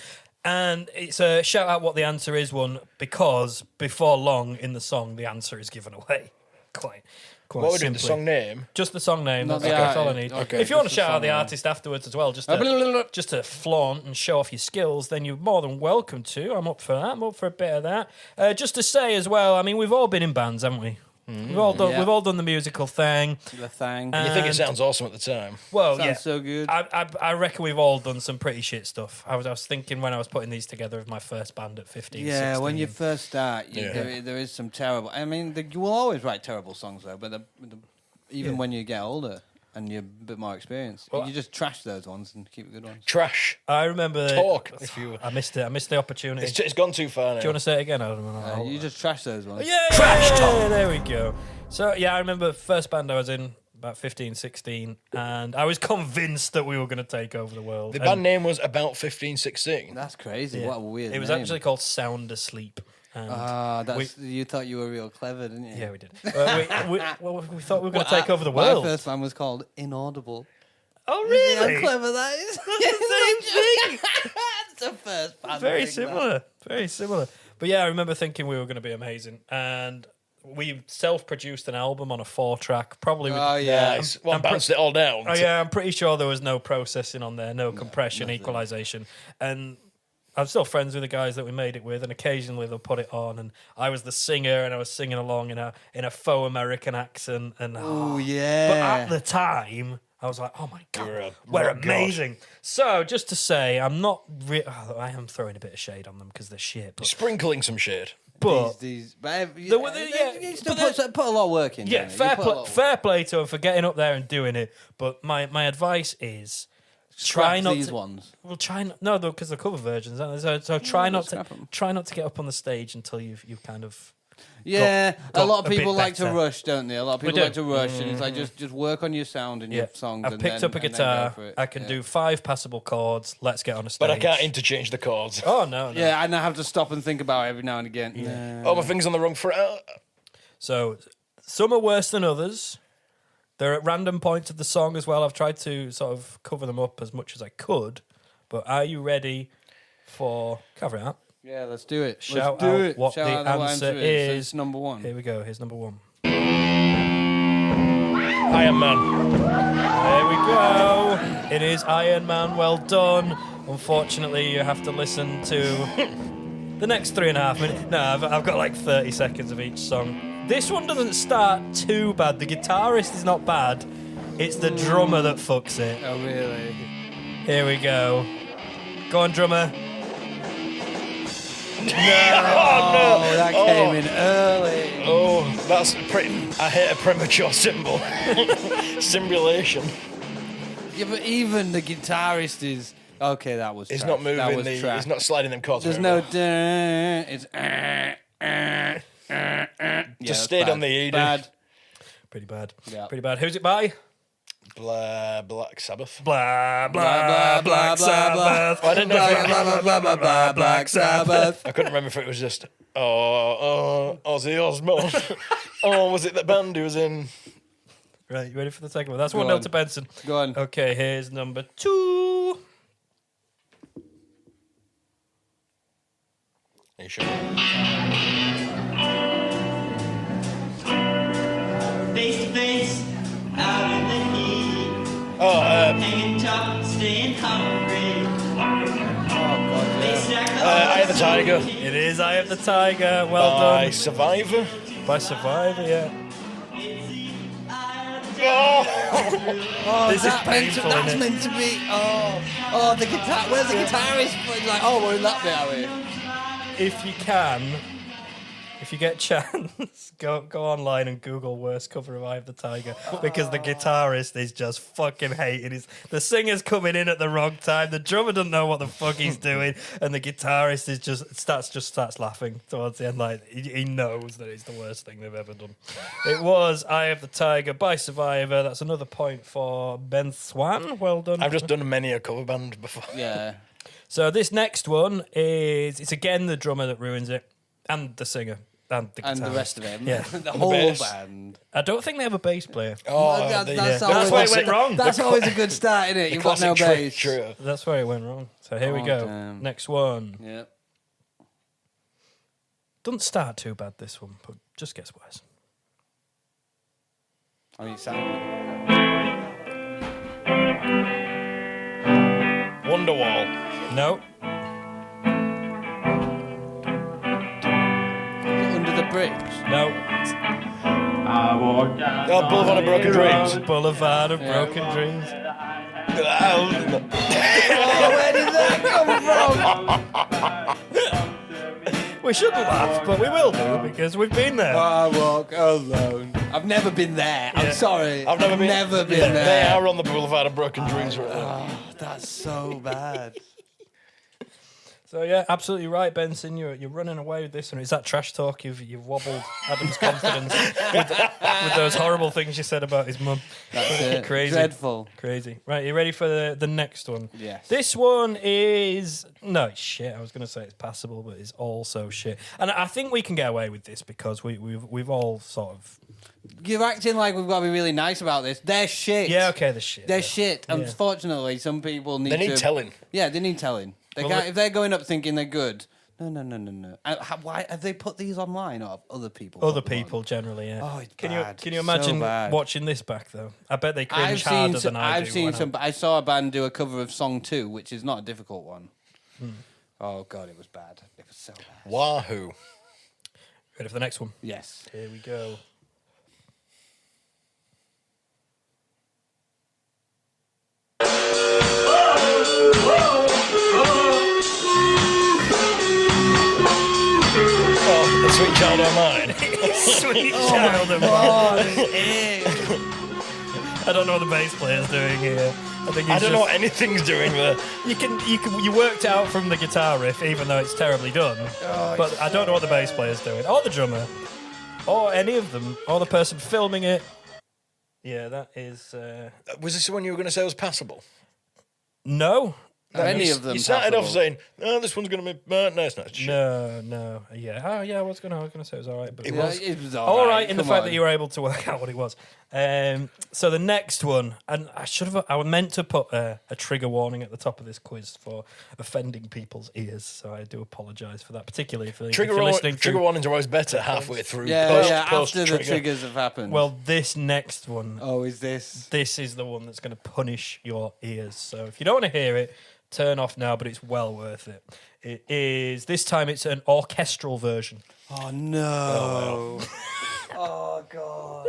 And it's a shout out what the answer is one, because before long in the song, the answer is given away. Quite What we're doing, the simply. song name. Just the song name. Not That's, the that's all I artist. need. Okay, If you want to just the shout out song the name. artist afterwards as well, just Blah, to, blah, blah, blah. just to flaunt and show off your skills, then you're more than welcome to. I'm up for that. I'm up for a bit of that. Just to say as well, I mean, we've all been in bands, haven't we? We've all done. Yeah. We've all done the musical thing. The thing. You think it And- sounds awesome at the time. Well, Sounds yeah. so good. I reckon we've all done some pretty shit stuff. I was thinking when I was putting these together of my first band at 15, Yeah, 16. when you first start, Yeah. there is some terrible. I mean, you will always write terrible songs though, but even Yeah. when you get older and you're a bit more experienced, Well, you just trash those ones and keep the good ones. Trash. I remember Talk. If you. I missed it. I missed the opportunity. It's gone too far now. Do you want to say it again? I don't know. You just trash those ones. Yeah, trash talk. There we go. So yeah, I remember first band I was in about 15, 16, and I was convinced that we were going to take over the world. The And- band name was About 1516. That's crazy. yeah, What a weird It was name. actually called Sound Asleep. And You thought you were real clever, didn't you? yeah, we did. We thought we were going to Well, take over the My world. first band was called Inaudible. Oh, See really? how clever that is? Same thing. It's the first band. Very thing, similar. Very similar. But yeah, I remember thinking we were going to be amazing, and we self-produced an album on a 4-track, probably. With, Oh yeah. Nice. Well, I'm bounced it all down. Oh yeah, I'm pretty sure there was no processing on there, no compression, equalization, and I'm still friends with the guys that we made it with, and occasionally they'll put it on, and I was the singer, and I was singing along in a faux American accent, and Oh but yeah. at the time. I was like, "Oh my You're a god, we're rock god. amazing!" So, just to say, I'm not. I am throwing a bit of shade on them because they're shit. But, Sprinkling some shit. but but The- yeah, you still but put a lot of work in. yeah, don't you? You put a lot of fair play to them for getting up there and doing it. But my advice is try Scrap not these to. ones. Well, try not. No, because they're cover versions, aren't they? So try not to. scrap 'em. Try not to get up on the stage until you've kind of. Yeah, got a lot of a bit people like to better. rush, don't they? A lot of We people do. like to rush, and it's like just work on your sound and your songs. I've and picked then, up a and then go guitar. for it. I can Yeah. do 5 passable chords. Let's get on a stage. But I can't interchange the chords. Oh no, no. Yeah, and I have to stop and think about it every now and again. Yeah. Oh, my finger's on the wrong fret. So some are worse than others. They're at random points of the song as well. I've tried to sort of cover them up as much as I could. But are you ready for cover it up? Yeah, let's do it. Shout let's do out it. what Shout the out answer So is. it's number one. Here we go. Here's number 1. Iron Man. There we go. It is Iron Man. Well done. Unfortunately, you have to listen to the next 3.5 minutes. No, I've got like 30 seconds of each song. This one doesn't start too bad. The guitarist is not bad. It's the drummer that fucks it. Oh, really? Here we go. Go on, drummer. Oh, that came in early. Oh, that's pretty. I hate a premature symbol. Simulation. Yeah, but even the guitarist is okay. That was. He's trash. not That moving was the. trash. He's not sliding them chords. There's very no. well. It's. Just stayed on the E, dude. Bad. Pretty bad. Yeah. Pretty bad. Who's it by? Black Sabbath. Blah, Blah, blah, blah, blah, blah. I didn't know. If Blah, blah, blah, blah, blah, Black Sabbath. I couldn't remember if it was just Ozzy Osbourne. Was it the band who was in? Right, you ready for the second one? That's Go 1-0 on. to Benson. Go on. Okay, here's number 2. Are you sure? Face to face, out in the heat, Oh, hanging tough, staying hungry. Eye of the Tiger. It is Eye of the Tiger. Well By done. Survivor. By Survivor, yeah. Oh, This is that painful, that's isn't it? meant to be. Oh, the guitar. Where's the guitarist? He's like, oh, we're in that bit, are we? If you can, if you get a chance, go online and Google worst cover of Eye of the Tiger, because the guitarist is just fucking hating. The singer's coming in at the wrong time. The drummer doesn't know what the fuck he's doing, and the guitarist is starts laughing towards the end. Like he knows that it's the worst thing they've ever done. It was Eye of the Tiger by Survivor. That's another point for Ben Swan. Well done. I've just done many a cover band before. Yeah. So this next one it's again the drummer that ruins it, and the singer, and the And the guitarist. rest of them. Yeah. The whole bass. band. I don't think they have a bass player. Oh, That's That's where it went wrong. That's always a good start, isn't it? You've got no classic bass. trio. That's where it went wrong. So here we Oh, go. damn. Next one. Yeah. Doesn't start too bad, this one, but just gets worse. I mean, sound. Wonderwall. No. Under the Bridge. No. Oh, Boulevard of Broken Dreams. Boulevard of Broken Dreams. Oh, where did that come from? We shouldn't laugh, but we will do because we've been there. I walk alone. I've never been there. I'm Yeah. sorry. I've never been there. They are on the Boulevard of Broken Dreams right now. Oh, that's so bad. So yeah, absolutely right, Benson. You're running away with this one. It's that trash talk. You've wobbled Adam's confidence with those horrible things you said about his mum. That's it. Crazy. Dreadful. Crazy. Right, you ready for the next one? Yes. This one is it's shit. I was going to say it's passable, but it's also shit. And I think we can get away with this because we've all sort of. You're acting like we've got to be really nice about this. They're shit. Yeah, okay, the shit. They're yeah. shit. Yeah. Unfortunately, some people need They need to... telling. Yeah, they need telling. They Well, can't, if they're going up thinking they're good... No. Why have they put these online or have other people? Other put them on? people generally, yeah. Oh, it's can bad. you So imagine bad. watching this back though? I bet they cringe I've harder seen than I do. I've seen when some. I saw a band do a cover of Song 2, which is not a difficult one. Oh god, it was bad. It was so bad. Wahoo. Ready for the next one? Yes. Here we go. Oh, the Sweet Child of Mine. Sweet child of mine. I don't know what the bass player's doing here. I think I don't know what anything's doing there. You worked out from the guitar riff, even though it's terribly done. But I don't know what the bass player's doing, or the drummer, or any of them, or the person filming it. Yeah, that is Was this the one you were going to say was passable? no. Any of them. You started off passable. saying, "Oh, this one's going to be." No, it's not. Shit. No, yeah. Oh, yeah. I was gonna say it was all right, but It Yeah, was. it was all right in the come fact on. that you were able to work out what it was. So the next one, and I was meant to put a trigger warning at the top of this quiz for offending people's ears. So I do apologise for that, particularly if you're listening. Trigger warnings are always better halfway through. Yeah, post after the trigger. triggers have happened. Well, this next one, oh, is this? this is the one that's going to punish your ears. So if you don't want to hear it, turn off now. But it's well worth it. It is. This time it's an orchestral version. Oh no! Oh god!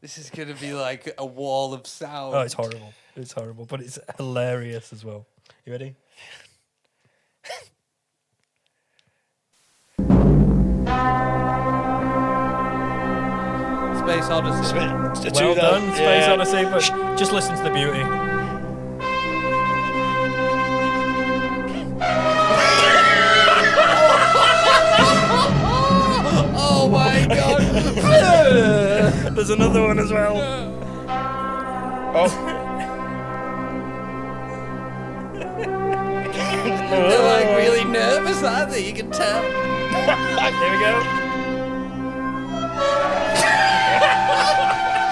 This is gonna be like a wall of sound. Oh, it's horrible. It's horrible, but it's hilarious as well. You ready? Space Odyssey. It's Well 2000 done, Space yeah. Odyssey, but just listen to the beauty. Oh my god! There's another one as well. Oh, They're like really nervous, aren't they? You can tell. Here we go.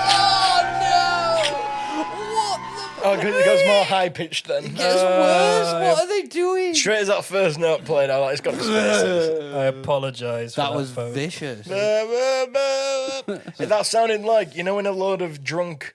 Oh no! What the? oh, because it goes more high pitched then. It gets worse. What are they doing? Straight as that first note played, I like it's got to be space. I apologise for that. That was folks. vicious. That sounded like, you know, when a load of drunk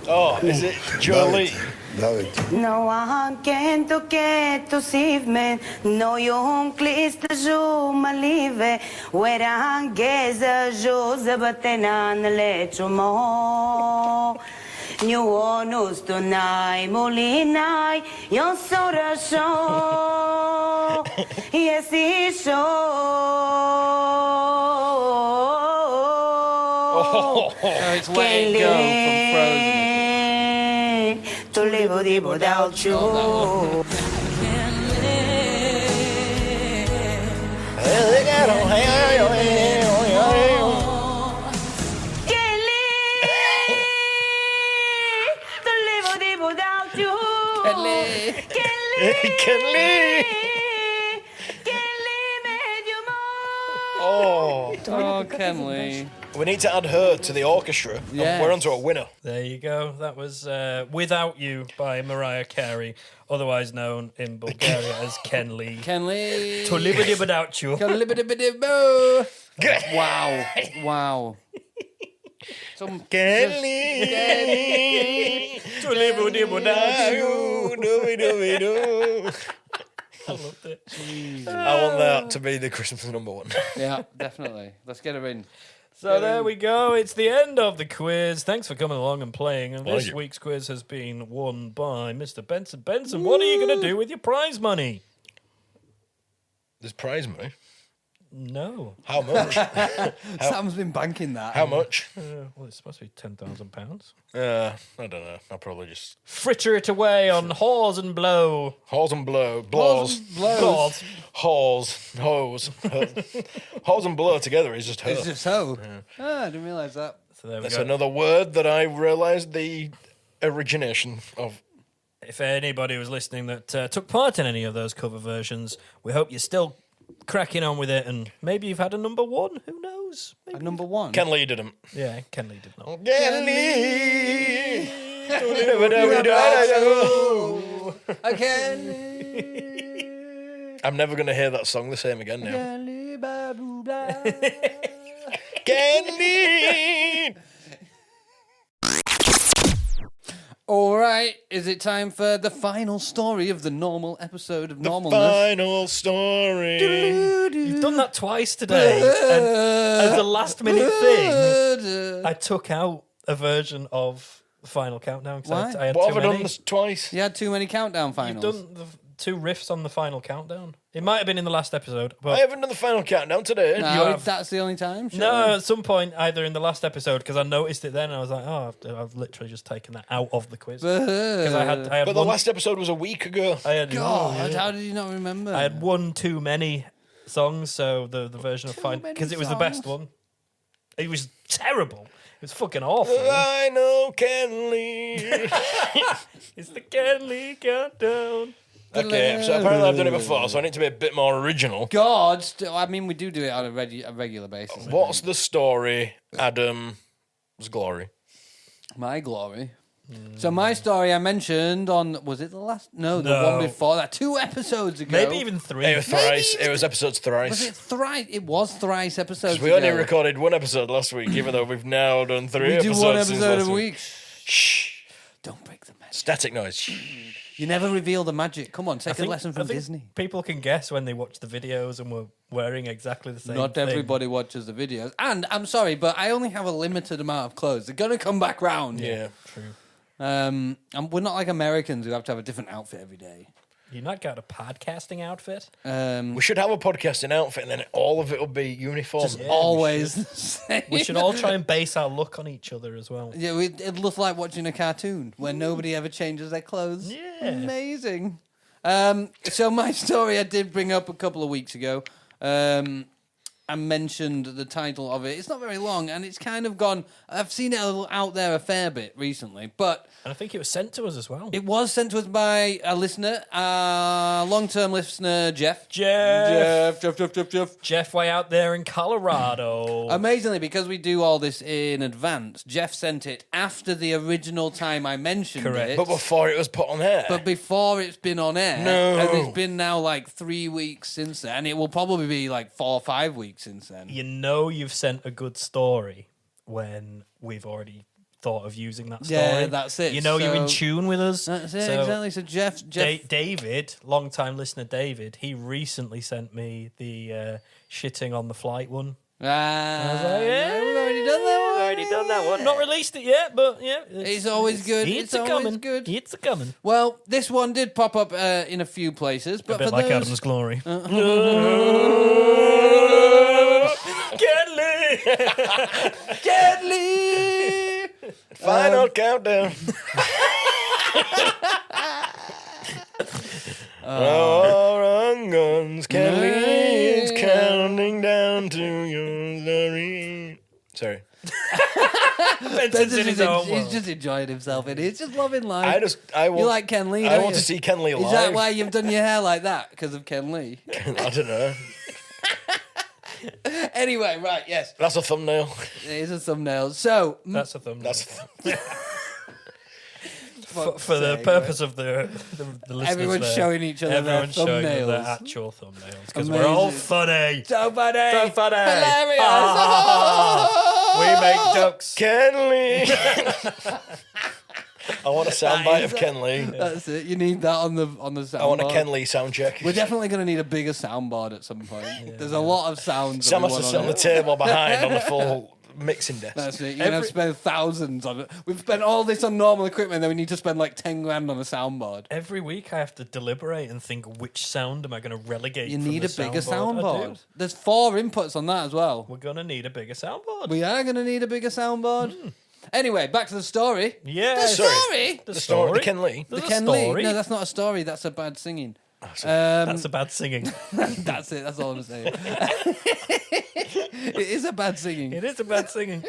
Oh, is it Jolie? No one can to save me. No yung klista jo malive. Wera geza jo zabatenan lecho mo. New onus tunay molinay yung sora show. Yes, it's show. Oh, it's Let It Go from Frozen. To live without you. Oh, Kenley. We need to add her to the orchestra. Yes. And we're onto a winner. There you go. That was Without You by Mariah Carey, otherwise known in Bulgaria as Ken Lee. Kenley. To live without you. Wow. Wow. Some Ken Lee. To live without you. I loved it. I want that to be the Christmas number one. Yeah, definitely. Let's get her in. So there we go. It's the end of the quiz. Thanks for coming along and playing. And this you. week's quiz has been won by Mr. Benson. Benson, what are you going to do with your prize money? There's prize money. No. How much? Sam's been banking that. How much? Well, it's supposed to be £10,000. I don't know. I'll probably just Fritter it away on whores and blow. Halls and blow, blows, God. halls, hose, halls and blow together is just her. It's just so. Ah, I didn't realise that. So there we That's go. another word that I realised the origination of. If anybody was listening that took part in any of those cover versions, we hope you're still cracking on with it, and maybe you've had a number one. Who knows? Maybe. At number one. Ken Lee did them. Yeah, Ken Lee did not. Ken Lee. I'm never going to hear that song the same again now. Ken Lee. All right, is it time for the final story of the normal episode of The Normalness? final story. You've done that twice today, and as a last minute thing, I took out a version of the final countdown. 'Cause Why? I had What too have I done many. this twice? You had too many countdown You've finals. done the two riffs on the final countdown. It might have been in the last episode, I but haven't done the final countdown today. No, You have- that's the only time. Sure. no, at some point, either in the last episode, because I noticed it then, and I was like, oh, I've literally just taken that out of the quiz. Because I had But the one, last episode was a week ago. I had, God, how did you not remember? I had one too many songs, so the version of final, many because it was the best songs? one. It was terrible. It was fucking awful. I know Ken Lee. It's the Ken Lee countdown. Okay, so apparently I've done it before, so I need to be a bit more original. God, I mean, we do it on a regular basis. What's the story, Adam's glory? My glory. So my story I mentioned on, was it the last? No, the one before that. 2 episodes ago. Maybe even 3. It was thrice. It was episodes thrice. Was it thrice? It was thrice episodes We only ago. recorded 1 episode last week, even though we've now done 3 We do episodes. one since episode last a week. Shh. Don't break the magic. Static noise. You never reveal the magic. Come on, take a lesson I from think Disney. People can guess when they watch the videos and we're wearing exactly the same Not thing. everybody watches the videos. And I'm sorry, but I only have a limited amount of clothes. They're going to come back round. Yeah. True. And we're not like Americans who have to have a different outfit every day. You not got a podcasting outfit? We should have a podcasting outfit, and then all of it will be uniform. Just always the same. We should all try and base our look on each other as well. Yeah, it looks like watching a cartoon where nobody ever changes their clothes. Yeah. Amazing. So my story I did bring up a couple of weeks ago. I mentioned the title of it. It's not very long, and it's kind of gone. I've seen it out there a fair bit recently, but And I think it was sent to us as well. it was sent to us by a listener, long-term listener, Jeff. Jeff. Jeff. Jeff way out there in Colorado. Amazingly, because we do all this in advance, Jeff sent it after the original time I mentioned Correct. it. But before it was put on air. But before it's been on air. No. And it's been now like 3 weeks since then. And it will probably be like 4 or 5 weeks since then. You know you've sent a good story when we've already thought of using that story. Yeah, that's it. You know, you're in So- tune with us. That's it, So exactly. So Jeff, David, long-time listener David, he recently sent me the shitting on the flight one. we've yeah, already done that one. Already done that one. Not released it yet, but yeah. It's always good. It's always coming. good. It's coming. Well, this one did pop up in a few places, but A bit for like those... Adam's Glory. Deadly! Final countdown. Our on guns can lead, counting down to your glory. Sorry. Benson's in his own He's world. just enjoying himself, and he's just loving life. I want. You like Ken Lee, I don't want you? to see Ken Lee live. Is that why you've done your hair like that? Because of Ken Lee? I don't know. Anyway, right, yes. That's a thumbnail. It is a thumbnail. So, That's a thumbnail. That's a thumbnail. For the purpose of the listeners Everyone's there, showing each other their everyone's showing them their thumbnails. actual thumbnails because we're all Amazing. funny. so funny. So funny. Hilarious. We make jokes. Ken Lee. I want a soundbite of Ken Lee. That's it. You need that on the soundboard. I want a Ken Lee sound check. We're definitely going to need a bigger soundboard at some point. There's a lot of sounds. Sam that we has to want sit on the it. table behind on the full mixing desk. That's it. You're going to have to spend thousands on it. We've spent all this on normal equipment, then we need to spend like 10 grand on a soundboard. Every week I have to deliberate and think which sound am I going to relegate. You from need the a bigger I do. soundboard. There's 4 inputs on that as well. We're going to need a bigger soundboard. We are going to need a bigger soundboard. Anyway, back to the story. Yeah. The Sorry. story? The story. The Ken Lee. There's The a Ken story. Lee. No, that's not a story. That's a bad singing. That's a bad singing. That's it. That's all I'm saying. It is a bad singing. It is a bad singing.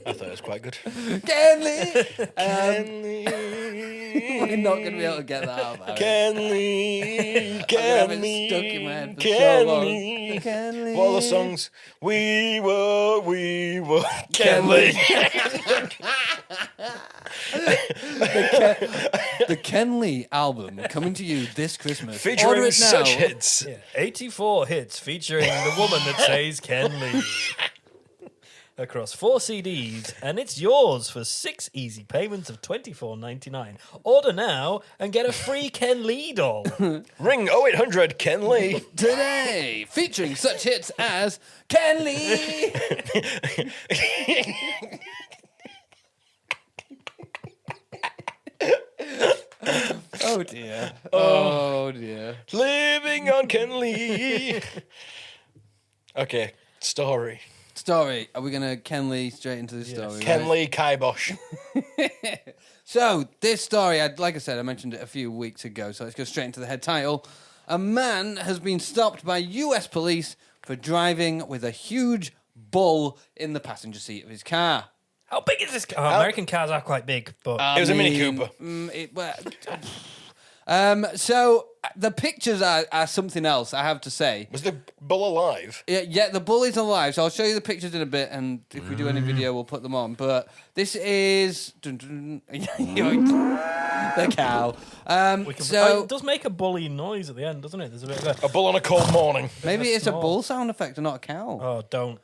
I thought it was quite good. Ken Lee. Ken Lee. We're not going to be able to get that out. Of Ken Lee. I'm gonna Ken have it Lee. stuck in my head for so Ken long. Lee. Ken Lee. What are the songs? We were Ken Lee. The Ken Lee album coming to you this Christmas. Order Featuring it now. such hits. 84 hits featuring the woman that says Ken Lee. Across 4 CDs, and it's yours for 6 easy payments of $24.99. Order now and get a free Ken Lee doll. Ring 0800 Ken Lee. Today, featuring such hits as Ken Lee. Oh dear. Oh dear. Living on Ken Lee. Okay, story. Story. Are we going to Ken Lee straight into the story? Ken right? Lee Kibosh. So, this story, like I said, I mentioned it a few weeks ago, so let's go straight into the head title. A man has been stopped by US police for driving with a huge bull in the passenger seat of his car. How big is this car? American cars are quite big, but It was a Mini Cooper. So the pictures are something else, I have to say. Was the bull alive? Yeah, the bull is alive, so I'll show you the pictures in a bit, and if we do any video, we'll put them on. But this is the cow. it does make a bully noise at the end, doesn't it? There's a bit of A bull on a cold morning. maybe it's a snore. bull sound effect and not a cow. Oh, don't.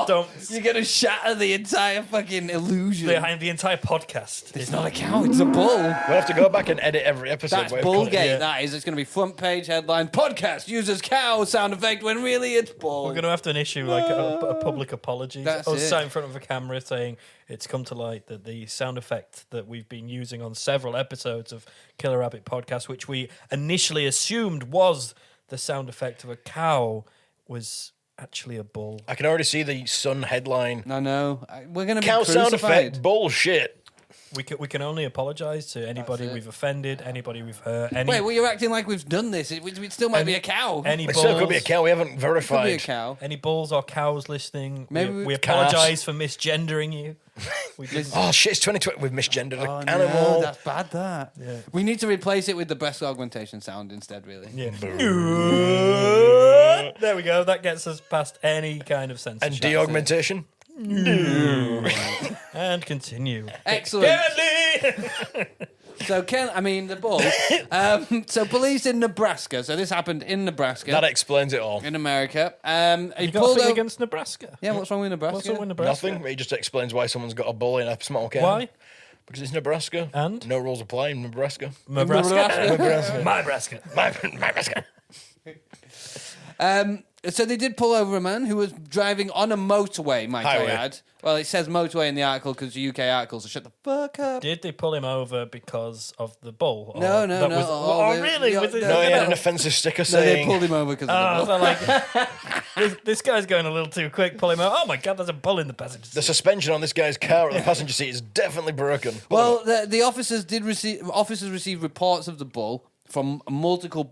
Don't. You're gonna shatter the entire fucking illusion. Behind the entire podcast. It's not a cow, it's a bull. We'll have to go back and edit every episode. That's where we cut it. Bullgate, that is. It's going to be front page headline. Podcast uses cow sound effect when really it's bull. We're going to have to issue like a public apology. That's Us it. sat in front of a camera saying it's come to light that the sound effect that we've been using on several episodes of Killer Rabbit Podcast, which we initially assumed was the sound effect of a cow, was actually a bull. I can already see the Sun headline. No. We're going to be Cow sound crucified. effect, bullshit. We can only apologise to anybody it. we've offended, anybody we've hurt. Wait, well, you're acting like we've done this. It still might be a cow. Any It bulls, still could be a cow. We haven't Could verified. be a cow. Any bulls or cows listening? Maybe we we- apologise for misgendering you. We didn't. Oh shit! It's 2020. We've misgendered Oh, an no, animal. that's bad, that. Yeah. We need to replace it with the breast augmentation sound instead, really. Yeah. There we go. That gets us past any kind of censorship. And de-augmentation. And continue. Excellent. So the bull. So police in Nebraska. So this happened in Nebraska. That explains it all. In America. He You got a pulled thing over. against Nebraska? Yeah, what's wrong with Nebraska? What's wrong with Nebraska? Nothing. It just explains why someone's got a bull in a small can. Why? Because it's Nebraska. And? No rules apply in Nebraska. Nebraska. Nebraska. So they did pull over a man who was driving on a motorway, might I Highway. add. Well, it says motorway in the article because the UK article, so shut the fuck up. Did they pull him over because of the bull? Or No. that was- Oh, really? yeah, Was it- No, he had an offensive sticker No, they saying... pulled him over because Oh, I of the bull. felt like this guy's going a little too quick. Pull him out. Oh my god, there's a bull in the passenger seat. The suspension on this guy's car at the passenger seat is definitely broken. Well, the officers received reports of the bull from multiple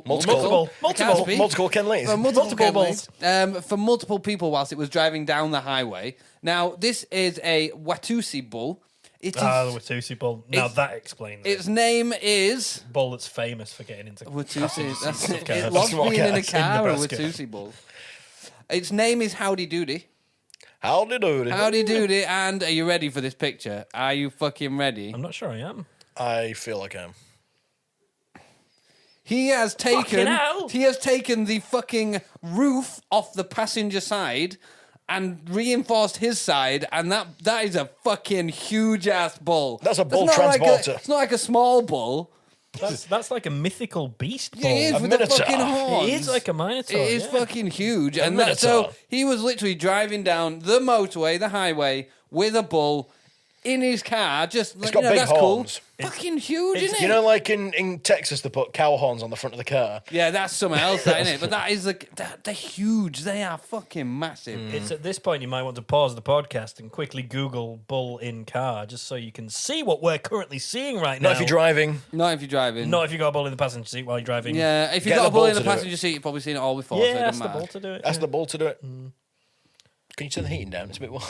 I can't speak. Multiple Ken Lees. From multiple Multiple bulls. From multiple people whilst it was driving down the highway. Now, this is a Watusi bull. It is, Ah, the Watusi bull. Now It's- that explains its it. name is Bull that's famous for getting into Watusi. That's it. cars. It loves Small being in a cars in car, a Nebraska. Watusi bull. Its name is Howdy Doody. Howdy doody. Howdy Doody. And are you ready for this picture? Are you fucking ready? I'm not sure I am. I feel like I am. He has taken hell. the fucking roof off the passenger side and reinforced his side, and that is a fucking huge ass bull. That's a bull It's not transporter. it's not like a small bull. That's like a mythical beast bull. It is A with the minotaur. fucking horns. It is like a minotaur. It is yeah. fucking huge, and so minotaur. he was literally driving down the motorway, the highway, with a bull in his car. Just It's got big that's horns. cool. Fucking huge, isn't it? You know, like in Texas, they put cow horns on the front of the car. Yeah, that's something else, that, isn't it? But that is they're huge. They are fucking massive. It's at this point you might want to pause the podcast and quickly Google bull in car just so you can see what we're currently seeing right now. Not if you're driving. Not if you're driving. Not if you got a bull in the passenger seat while you're driving. Yeah, if you've Get got the a bull bull in the to do it. passenger seat, you've probably seen it all before. so it Yeah, ask doesn't the matter. bull to do it. Ask the bull to do it. Can you turn the heating down? It's a bit warm.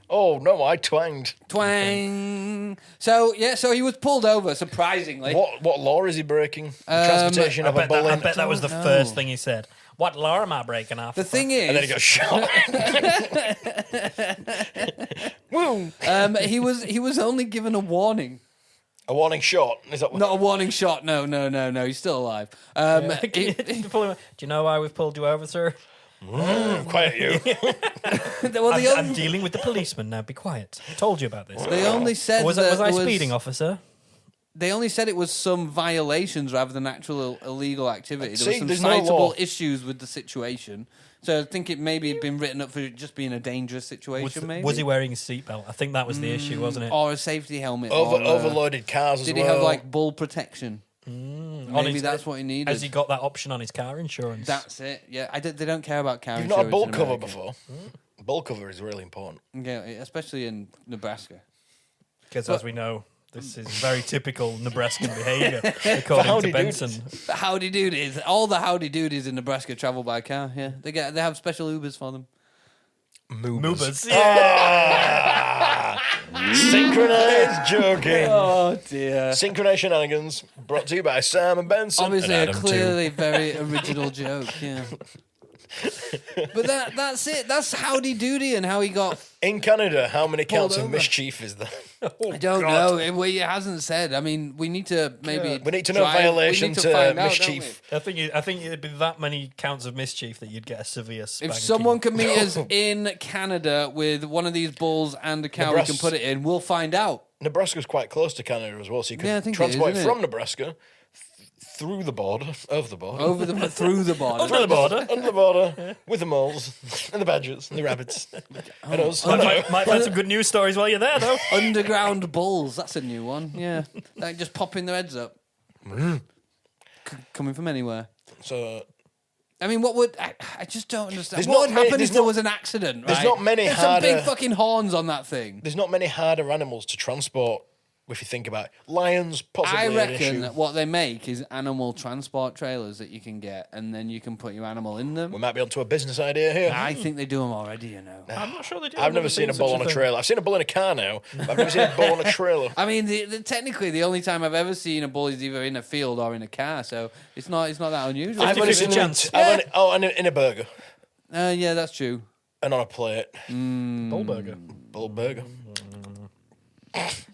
Oh, no, I twanged. Twang. So he was pulled over, surprisingly. What law is he breaking? Transportation I of a bet, bull that, I in. bet that was the Don't first know. thing he said. What law am I breaking off? The thing is, And then he got shot. Woo! he was only given a warning. A warning shot. Is that what? Not a warning shot. No. He's still alive. Do you know why we've pulled you over, sir? Quiet you. Well, I'm dealing with the policeman now. Be quiet. I told you about this. they only said Was that I it speeding, officer? They only said it was some violations rather than actual illegal activity. There See, was some there's no law. citable issues with the situation. So I think it maybe had been written up for just being a dangerous situation, maybe. Was he wearing his seatbelt? I think that was the issue, wasn't it? Or a safety helmet. or, Overloaded cars as Did well. he have, like, bull protection? On Maybe his- that's what he needed. Has he got that option on his car insurance? That's it. Yeah, they don't care about car You've not insurance. a bull in cover America. before. Bull cover is really important. Yeah, especially in Nebraska. Because as we know, this is very typical Nebraskan behaviour, according to howdy Benson. The howdy doodies. All the howdy doodies in Nebraska travel by car. Yeah, they have special Ubers for them. Moobers. Yeah. Synchronized joking. Oh dear. Synchronized shenanigans brought to you by Sam and Benson. Obviously, and a Adam too. clearly very original joke. Yeah. But that's it. That's Howdy Doody and how he got. In Canada, how many counts of over. mischief is there? I don't know. It hasn't said. I mean, we need to maybe. We need to know drive- violation we need to find out, mischief. don't I think it'd be that many counts of mischief that you'd get a severe we? spanking. If someone can meet us in Canada with one of these bulls and a cow, we can put it in. We'll find out. Nebraska's quite close to Canada as well, so you can Yeah, I think it is, transport isn't from it? Nebraska through the border, over the border, Through the border. Under the border. under the border, with the moles and the badgers and the rabbits. And us. I know. Might find some good news stories while you're there, though. Underground bulls. That's a new one. Yeah, like just popping their heads up, coming from anywhere. So I mean, what would I just don't understand. There's What not would many- happen there's if there not- was an accident? there's right? not many There's some big harder- fucking horns on that thing. there's not many harder animals to transport. If you think about it. Lions, possibly I an reckon issue. that what they make is animal transport trailers that you can get, and then you can put your animal in them. We might be onto a business idea here. I think they do them already. You know. I'm not sure they do. I've never seen a bull on a trailer. I've seen a bull in a car now, but I've never seen a bull on a trailer. I mean, technically, the only time I've ever seen a bull is either in a field or in a car, so it's not that unusual. I've only 50-50 seen chance. and in a burger Yeah, that's true. and on a plate. Bull burger. Bull burger.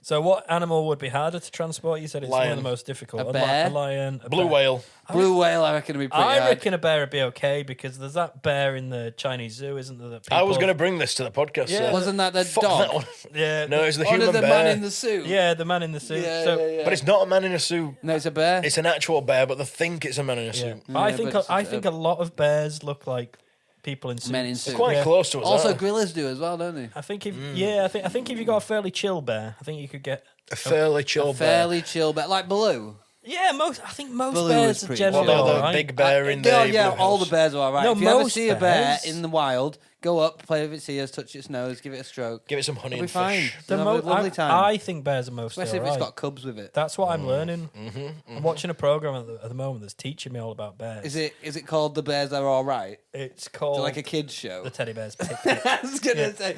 So what animal would be harder to transport? You said it's one of Lion. the most difficult. A bear? A lion. A Blue bear. whale. Blue whale, I reckon, would be pretty I hard. reckon a bear would be okay because there's that bear in the Chinese zoo, isn't there? That people... I was going to bring this to the podcast. Yeah. Wasn't that the Fuck dog? that one. Yeah. No, it's the One human of the bear. man in the suit. Yeah, the man in the suit. Yeah, so, yeah, yeah. But it's not a man in a suit. No, it's a bear. It's an actual bear, but they think it's a man in a Yeah. suit. I Yeah, think but I it's think a lot of bears look like people in suits. Men in It's suits. quite Yeah. close to us. Also, aren't they? gorillas do as well, don't they? I think if I think if you got a fairly chill bear, I think you could get a fairly chill bear. Fairly chill bear, like Baloo. I think most Baloo bears is are pretty generally Well, chill. no, the alright. big bear in the Yeah, Blue all Hills. the bears are all right. No, if you ever most see a bear bears- in the wild, go up, play with its ears, touch its nose, give it a stroke. Give it some honey It'll be and fine. fish. The You'll have a lovely time. I think bears are mostly Especially if alright. it's got cubs with it. That's what I'm learning. Mm-hmm, I'm watching a program at the moment that's teaching me all about bears. Is it called The Bears Are All Right? It's Is called it like a kids show? the Teddy Bears Picnic. I was gonna say,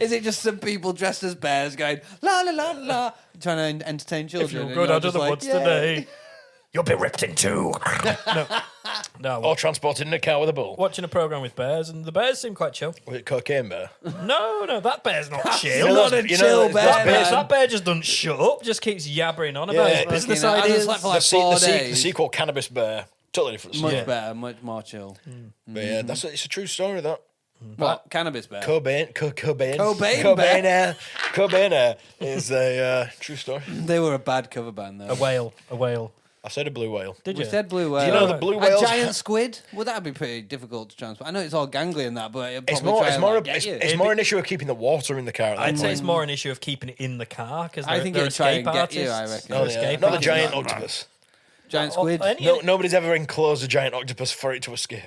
is it just some people dressed as bears going la la la la, trying to entertain children? If you and go you're down to just the like, woods "Yay." today, you'll be ripped in two. no. Or transported in a car with a bull. Watching a program with bears, and the bears seem quite chill. Was it cocaine bear? No, that bear's not chill. You know, Not a you know, chill that's- bear, that's man. That bear just doesn't shut up, just keeps yabbering on about Yeah, his fucking business hell, I just ideas. slept for like 4 the days. sequel, Cannabis Bear, totally different story. Much better, much more chill. But yeah, it's a true story, that. What cannabis bear? Cobain bear. is a true story. They were a bad cover band though. A whale. I said a blue whale. Did We you? said blue whale. Do you know the blue whales? A giant squid? Well, that'd be pretty difficult to transport. I know it's all gangly and that, but it'd It's probably more. try It's and, more. like, get you. It's more an issue of keeping the water in the car. At that I'd say point. it's more an issue of keeping it in the car because I think they're it'd try escape and get artists. you, I reckon. They're Oh, yeah. escape Not the artists. giant octopus. Giant squid. Nobody's ever enclosed a giant octopus for it to escape.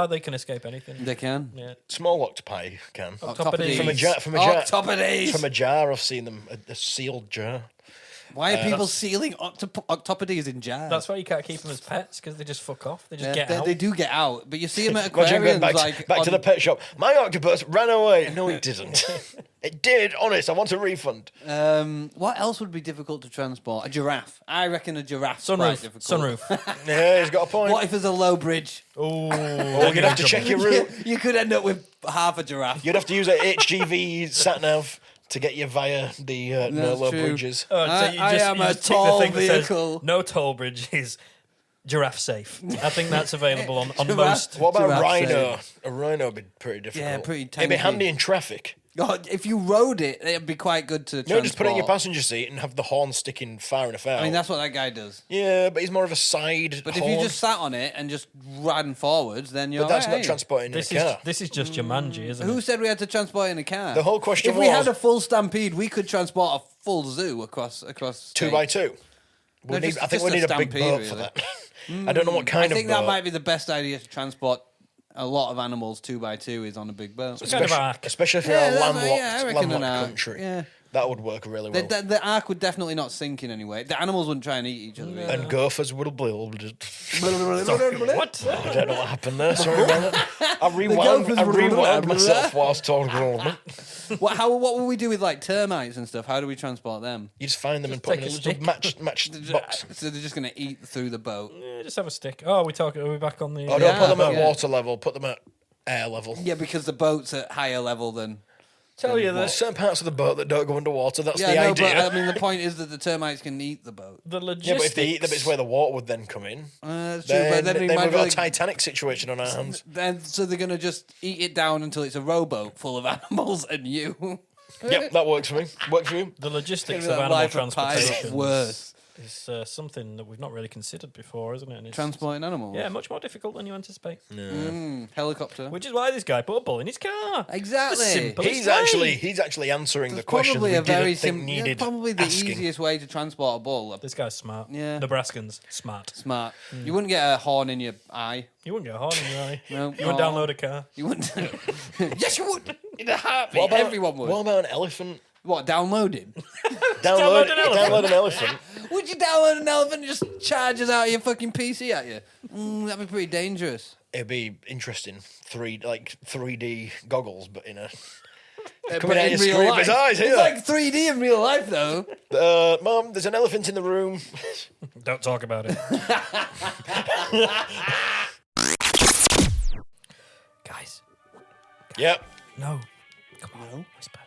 They can escape anything. They can. Yeah. Small octopi can. Octopodes. From a jar. Octopodes. From a jar, I've seen them. A sealed jar. Why are people sealing octopodes in jars? That's why you can't keep them as pets because they just fuck off. They just Yeah, get out. They do get out, but you see them at Imagine going aquariums back, like to the pet shop. My octopus ran away. No, it didn't. It did. Honest, I want a refund. What else would be difficult to transport? A giraffe. I reckon a giraffe's quite difficult. Sunroof. Yeah, he's got a point. What if there's a low bridge? Oh, Or you'd have to check your route. You could end up with half a giraffe. You'd have to use a HGV sat nav to get you via the no That's low true. bridges. So I am a tick the tall thing that says, vehicle. no toll bridges. Giraffe safe. I think that's available on Giraffe. most. What about Giraffe rhino? A rhino would be pretty difficult. Yeah, pretty It'd be tanky. handy in traffic. God, if you rode it, it'd be quite good to No, transport. just put it in your passenger seat and have the horn sticking far enough out. I mean, that's what that guy does. Yeah, but he's more of a side But horn. if you just sat on it and just ran forwards, then you're But that's alright. not transporting in a This car. is just Jumanji, isn't Who it? said we had to transport in a car? The whole question If we was- had a full stampede, we could transport a full zoo across. 2x2. No, I think just we a need a big stampede, boat for really. that. I don't know what I kind of think boat. that might be the best idea to transport a lot of animals 2x2 is on a big boat. Kind of arc. Especially if you're Yeah, a that's- landlocked, yeah, I reckon an landlocked arc, country. yeah. That would work really well. The ark would definitely not sink in any way. The animals wouldn't try and eat each other. either. And gophers would build. What? I don't know what happened there. Sorry about that. I gophers would- rewound myself whilst talking. What would we do with like termites and stuff? How do we transport them? You just find them and put them in a take a little stick. matched box. So they're just going to eat through the boat. Yeah, just have a stick. Oh, are we back on the? Or don't Yeah, put them at yeah. water level, put them at air level. Yeah, because the boat's at higher level than. Tell you There's that certain parts of the boat that don't go underwater. That's Yeah, the no, idea. but I mean the point is that the termites can eat the boat. the yeah, logistics. but if they eat them, it's where the water would then come in. That's true, Then, but then we then might we've be got like, a Titanic situation on our hands. then so they're gonna just eat it down until it's a rowboat full of animals and you. Yep, that works for me. Works for you. The logistics Gonna of be like animal Life of Pi, transportation worse. is something that we've not really considered before, isn't it? And it's, Transporting animals. yeah, much more difficult than you anticipate. Helicopter. Which is why this guy put a bull in his car. Exactly. The simplest He's way. actually answering the It's questions we probably a very didn't think simple, needed probably the asking. easiest way to transport a bull. This guy's smart. Yeah. Nebraskans smart. Smart. You wouldn't get a horn in your eye. You wouldn't get a horn in your eye. No. You wouldn't download a car. You wouldn't. Yes, you would. In a heartbeat. What about, Everyone would. What about an elephant? What, downloading? Download an elephant. Download an elephant. Would you download an elephant and just charges out your fucking PC at you? That'd be pretty dangerous. It'd be interesting. 3D goggles, but in a But coming out in your real screen of life. his eyes here. It's like 3D in real life, though. Mum, there's an elephant in the room. Don't talk about it. Guys, Yep. no. Come on. Whisper.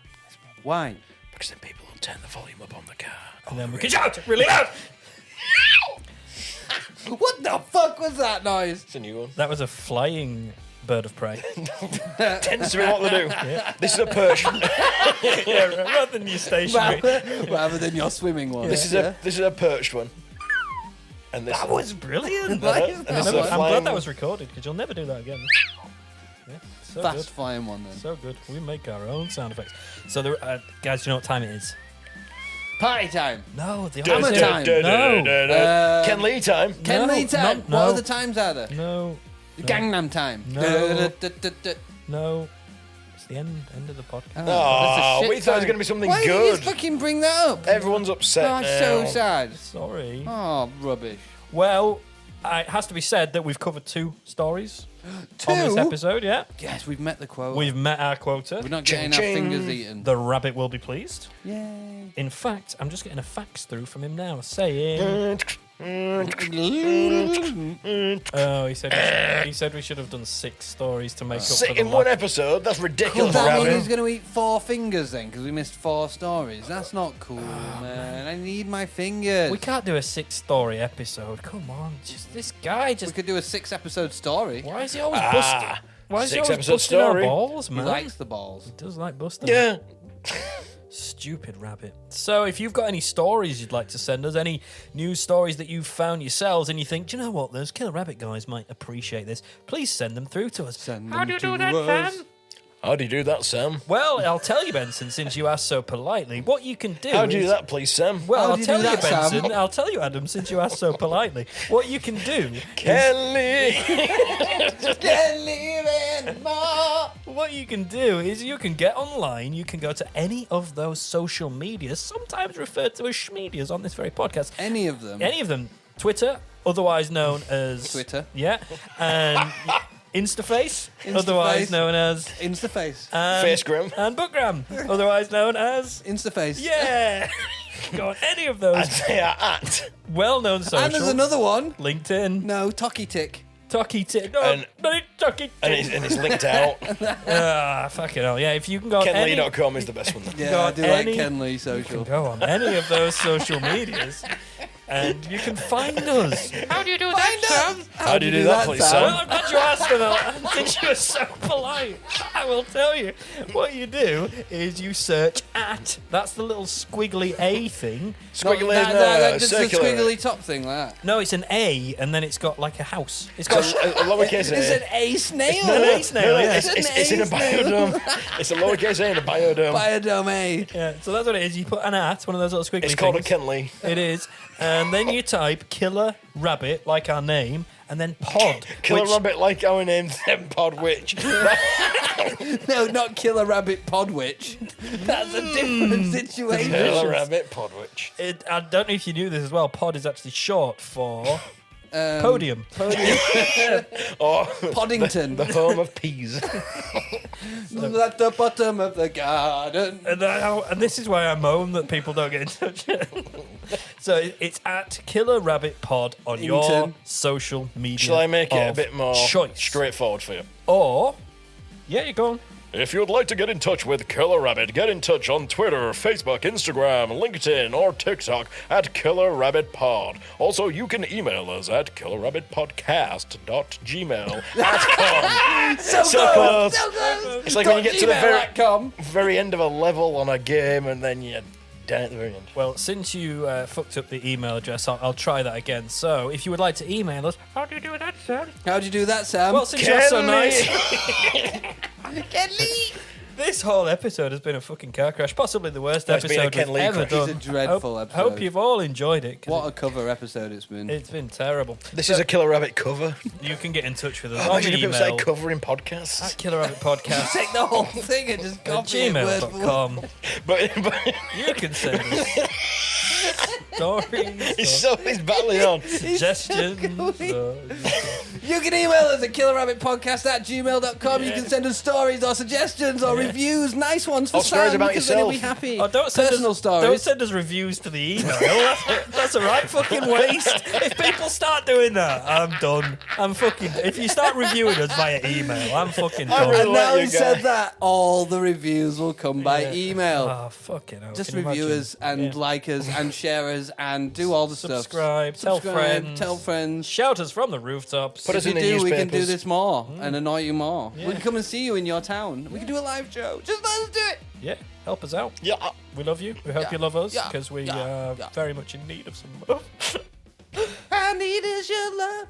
Why? Because then people will turn the volume up on the car. And then we can shout really loud. What the fuck was that noise? It's a new one. That was a flying bird of prey. Tends to be what they do. This is a perch. Yeah, rather than your stationary. Rather than your swimming one. This is a perched one. And this That was brilliant. and this is a I'm glad flying that was recorded because you'll never do that again. Yeah, so Fast good. flying one then. So good. We make our own sound effects. So, guys, do you know what time it is? Party time. No, the Hammer opposite. time. No. Ken Lee time. Ken No, Lee time. no, What no. other times are there? No. Gangnam time. No. No. It's the end of the podcast. Oh, Oh, that's a shit we thought it was time. going to be something Why did you good. just fucking bring that up? Everyone's upset Oh, I'm now. so sad. Sorry. Oh, rubbish. Well, it has to be said that we've covered 2 stories on this Two? episode, yeah. Yes, we've met the quota. We've met our quota. We're not Ching, getting our ching. fingers eaten. The rabbit will be pleased. Yay. In fact, I'm just getting a fax through from him now saying... Oh, he said we should have done 6 stories to make up for Sit the in one lack. episode. That's Does ridiculous, that mean Rabbit. he's going to eat 4 fingers then? Because we missed 4 stories. That's not cool, man. I need my fingers. We can't do a 6-story episode. Come on, just this guy. We Just could do a 6-episode story. why is he always busting? Why is he always 6-episode busting our story. balls, He man? likes the balls. He does like busting. Yeah. Stupid rabbit. So, if you've got any stories you'd like to send us, any news stories that you've found yourselves, and you think, do you know what, those Killer Rabbit guys might appreciate this, please send them through to us. How do you do that, Sam? How do you do that, Sam? Well, I'll tell you, Benson, since you asked so politely, what you can do. How do you do is- that, please, Sam? Well, How I'll do you tell do you, that, Sam? Benson. I'll tell you, Adam, since you asked so politely. What you can do. Kelly. Can't leave anymore. What you can do is you can get online, you can go to any of those social medias, sometimes referred to as schmedias on this very podcast. Any of them. Any of them. Twitter, otherwise known as... Twitter. Yeah. And Instaface, otherwise known as... Instaface. Facegram. And Bookgram, otherwise known as... Instaface. Yeah! Go on any of those And they are at. well-known socials. And there's another one. LinkedIn, No, Talkie Tick. Talkie Tick. No, And- no, Talkie And Tick. it's linked out. Fucking hell. Yeah, if you can go on any... KenLee.com is the best one. Yeah, Go I on do any- like Ken Lee You social. can go on any of those social medias and you can find us. How do you do that, Sam? How do you do that, please, Sam? Well, Sam? I'm glad you asked for that. And since you were so polite, I will tell you. What you do is you search at. That's the little squiggly A thing. Squiggly Just the circular. squiggly top thing like that. No, it's an A, and then it's got like a house. It's got A lowercase It's a. an A snail. an A snail. Yeah. It's in a biodome. It's a lowercase a in a biodome. Biodome A. Yeah, so that's what it is. You put an at, one of those little squiggly It's called a things. KenLee. It is. And then you type Killer Rabbit, like our name, and then pod. Killer which- Rabbit like our name's Pod Witch. No, not Killer Rabbit Podwitch. That's a different situation. Killer Rabbit Pod Witch. I don't know if you knew this as well. Pod is actually short for Podium. Or Poddington. the home of peas. At the bottom of the garden. And this is why I moan that people don't get in touch. So it's at Killer Rabbit Pod on your Ington. social media. Shall I make it a of bit more choice? straightforward for you? Or, yeah, you go on. If you'd like to get in touch with Killer Rabbit, get in touch on Twitter, Facebook, Instagram, LinkedIn, or TikTok at Killer Rabbit Pod. Also, you can email us at killerrabbitpodcast.gmail.com. So close. So close. It's like when you get to the Gmail.com. very end of a level on a game and then you're down at the very end. Well, since you fucked up the email address, I'll try that again. So, if you would like to email us, How do you do that, Sam? How'd you do that, Sam? well, since you're so Kelly. nice, Ken Lee. this whole episode has been a fucking car crash. Possibly the worst It's been a episode Ken we've Lee ever crash. done. It's a dreadful hope, episode. Hope you've all enjoyed it. 'cause What a cover episode it's been. it's been terrible. This is a Killer Rabbit cover. You can get in touch with us Oh, on imagine if people say email covering podcasts. at Killer Rabbit Podcast Take the whole thing and just at copy it word for word. gmail.com. But You can send us stories, He's battling on. suggestions. You can email us at killerrabbitpodcast@gmail.com. You can send us stories or suggestions or reviews, nice ones for Or stories Sam, about because then he'll be yourself. happy. Oh, don't send Personal us, stories. Don't send us reviews to the email. That's a right fucking waste. If people start doing that, I'm done. I'm fucking. If you start reviewing us via email, I'm fucking done. really And now like he you said guys. that, all the reviews will come by email. Oh, fucking hell. Just Can you review imagine? us and like us and share us and do all the Subscribe, stuff. tell friends. Tell friends. Shout us from the rooftops. Put us If in you the do, we can do newspapers. this more and annoy you more. We can come and see you in your town. We can do a live show. Just let us do it. Yeah, help us out. Yeah. We love you. We hope Yeah. you love us Yeah. because we Yeah. are Yeah. very much in need of some love. I need is your love.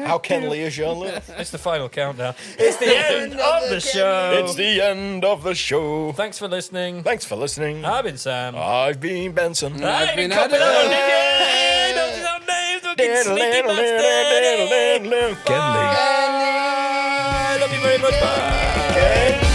How Kenley is your love? It's the final countdown. It's the end of the show. It's the end of the show. Thanks for listening. Thanks for listening. I've been Sam. I've been Benson. I've been copied Adam. on again. Don't you know names? Fucking sneaky bastard. Kenley. Bye. Love you very much. Bye.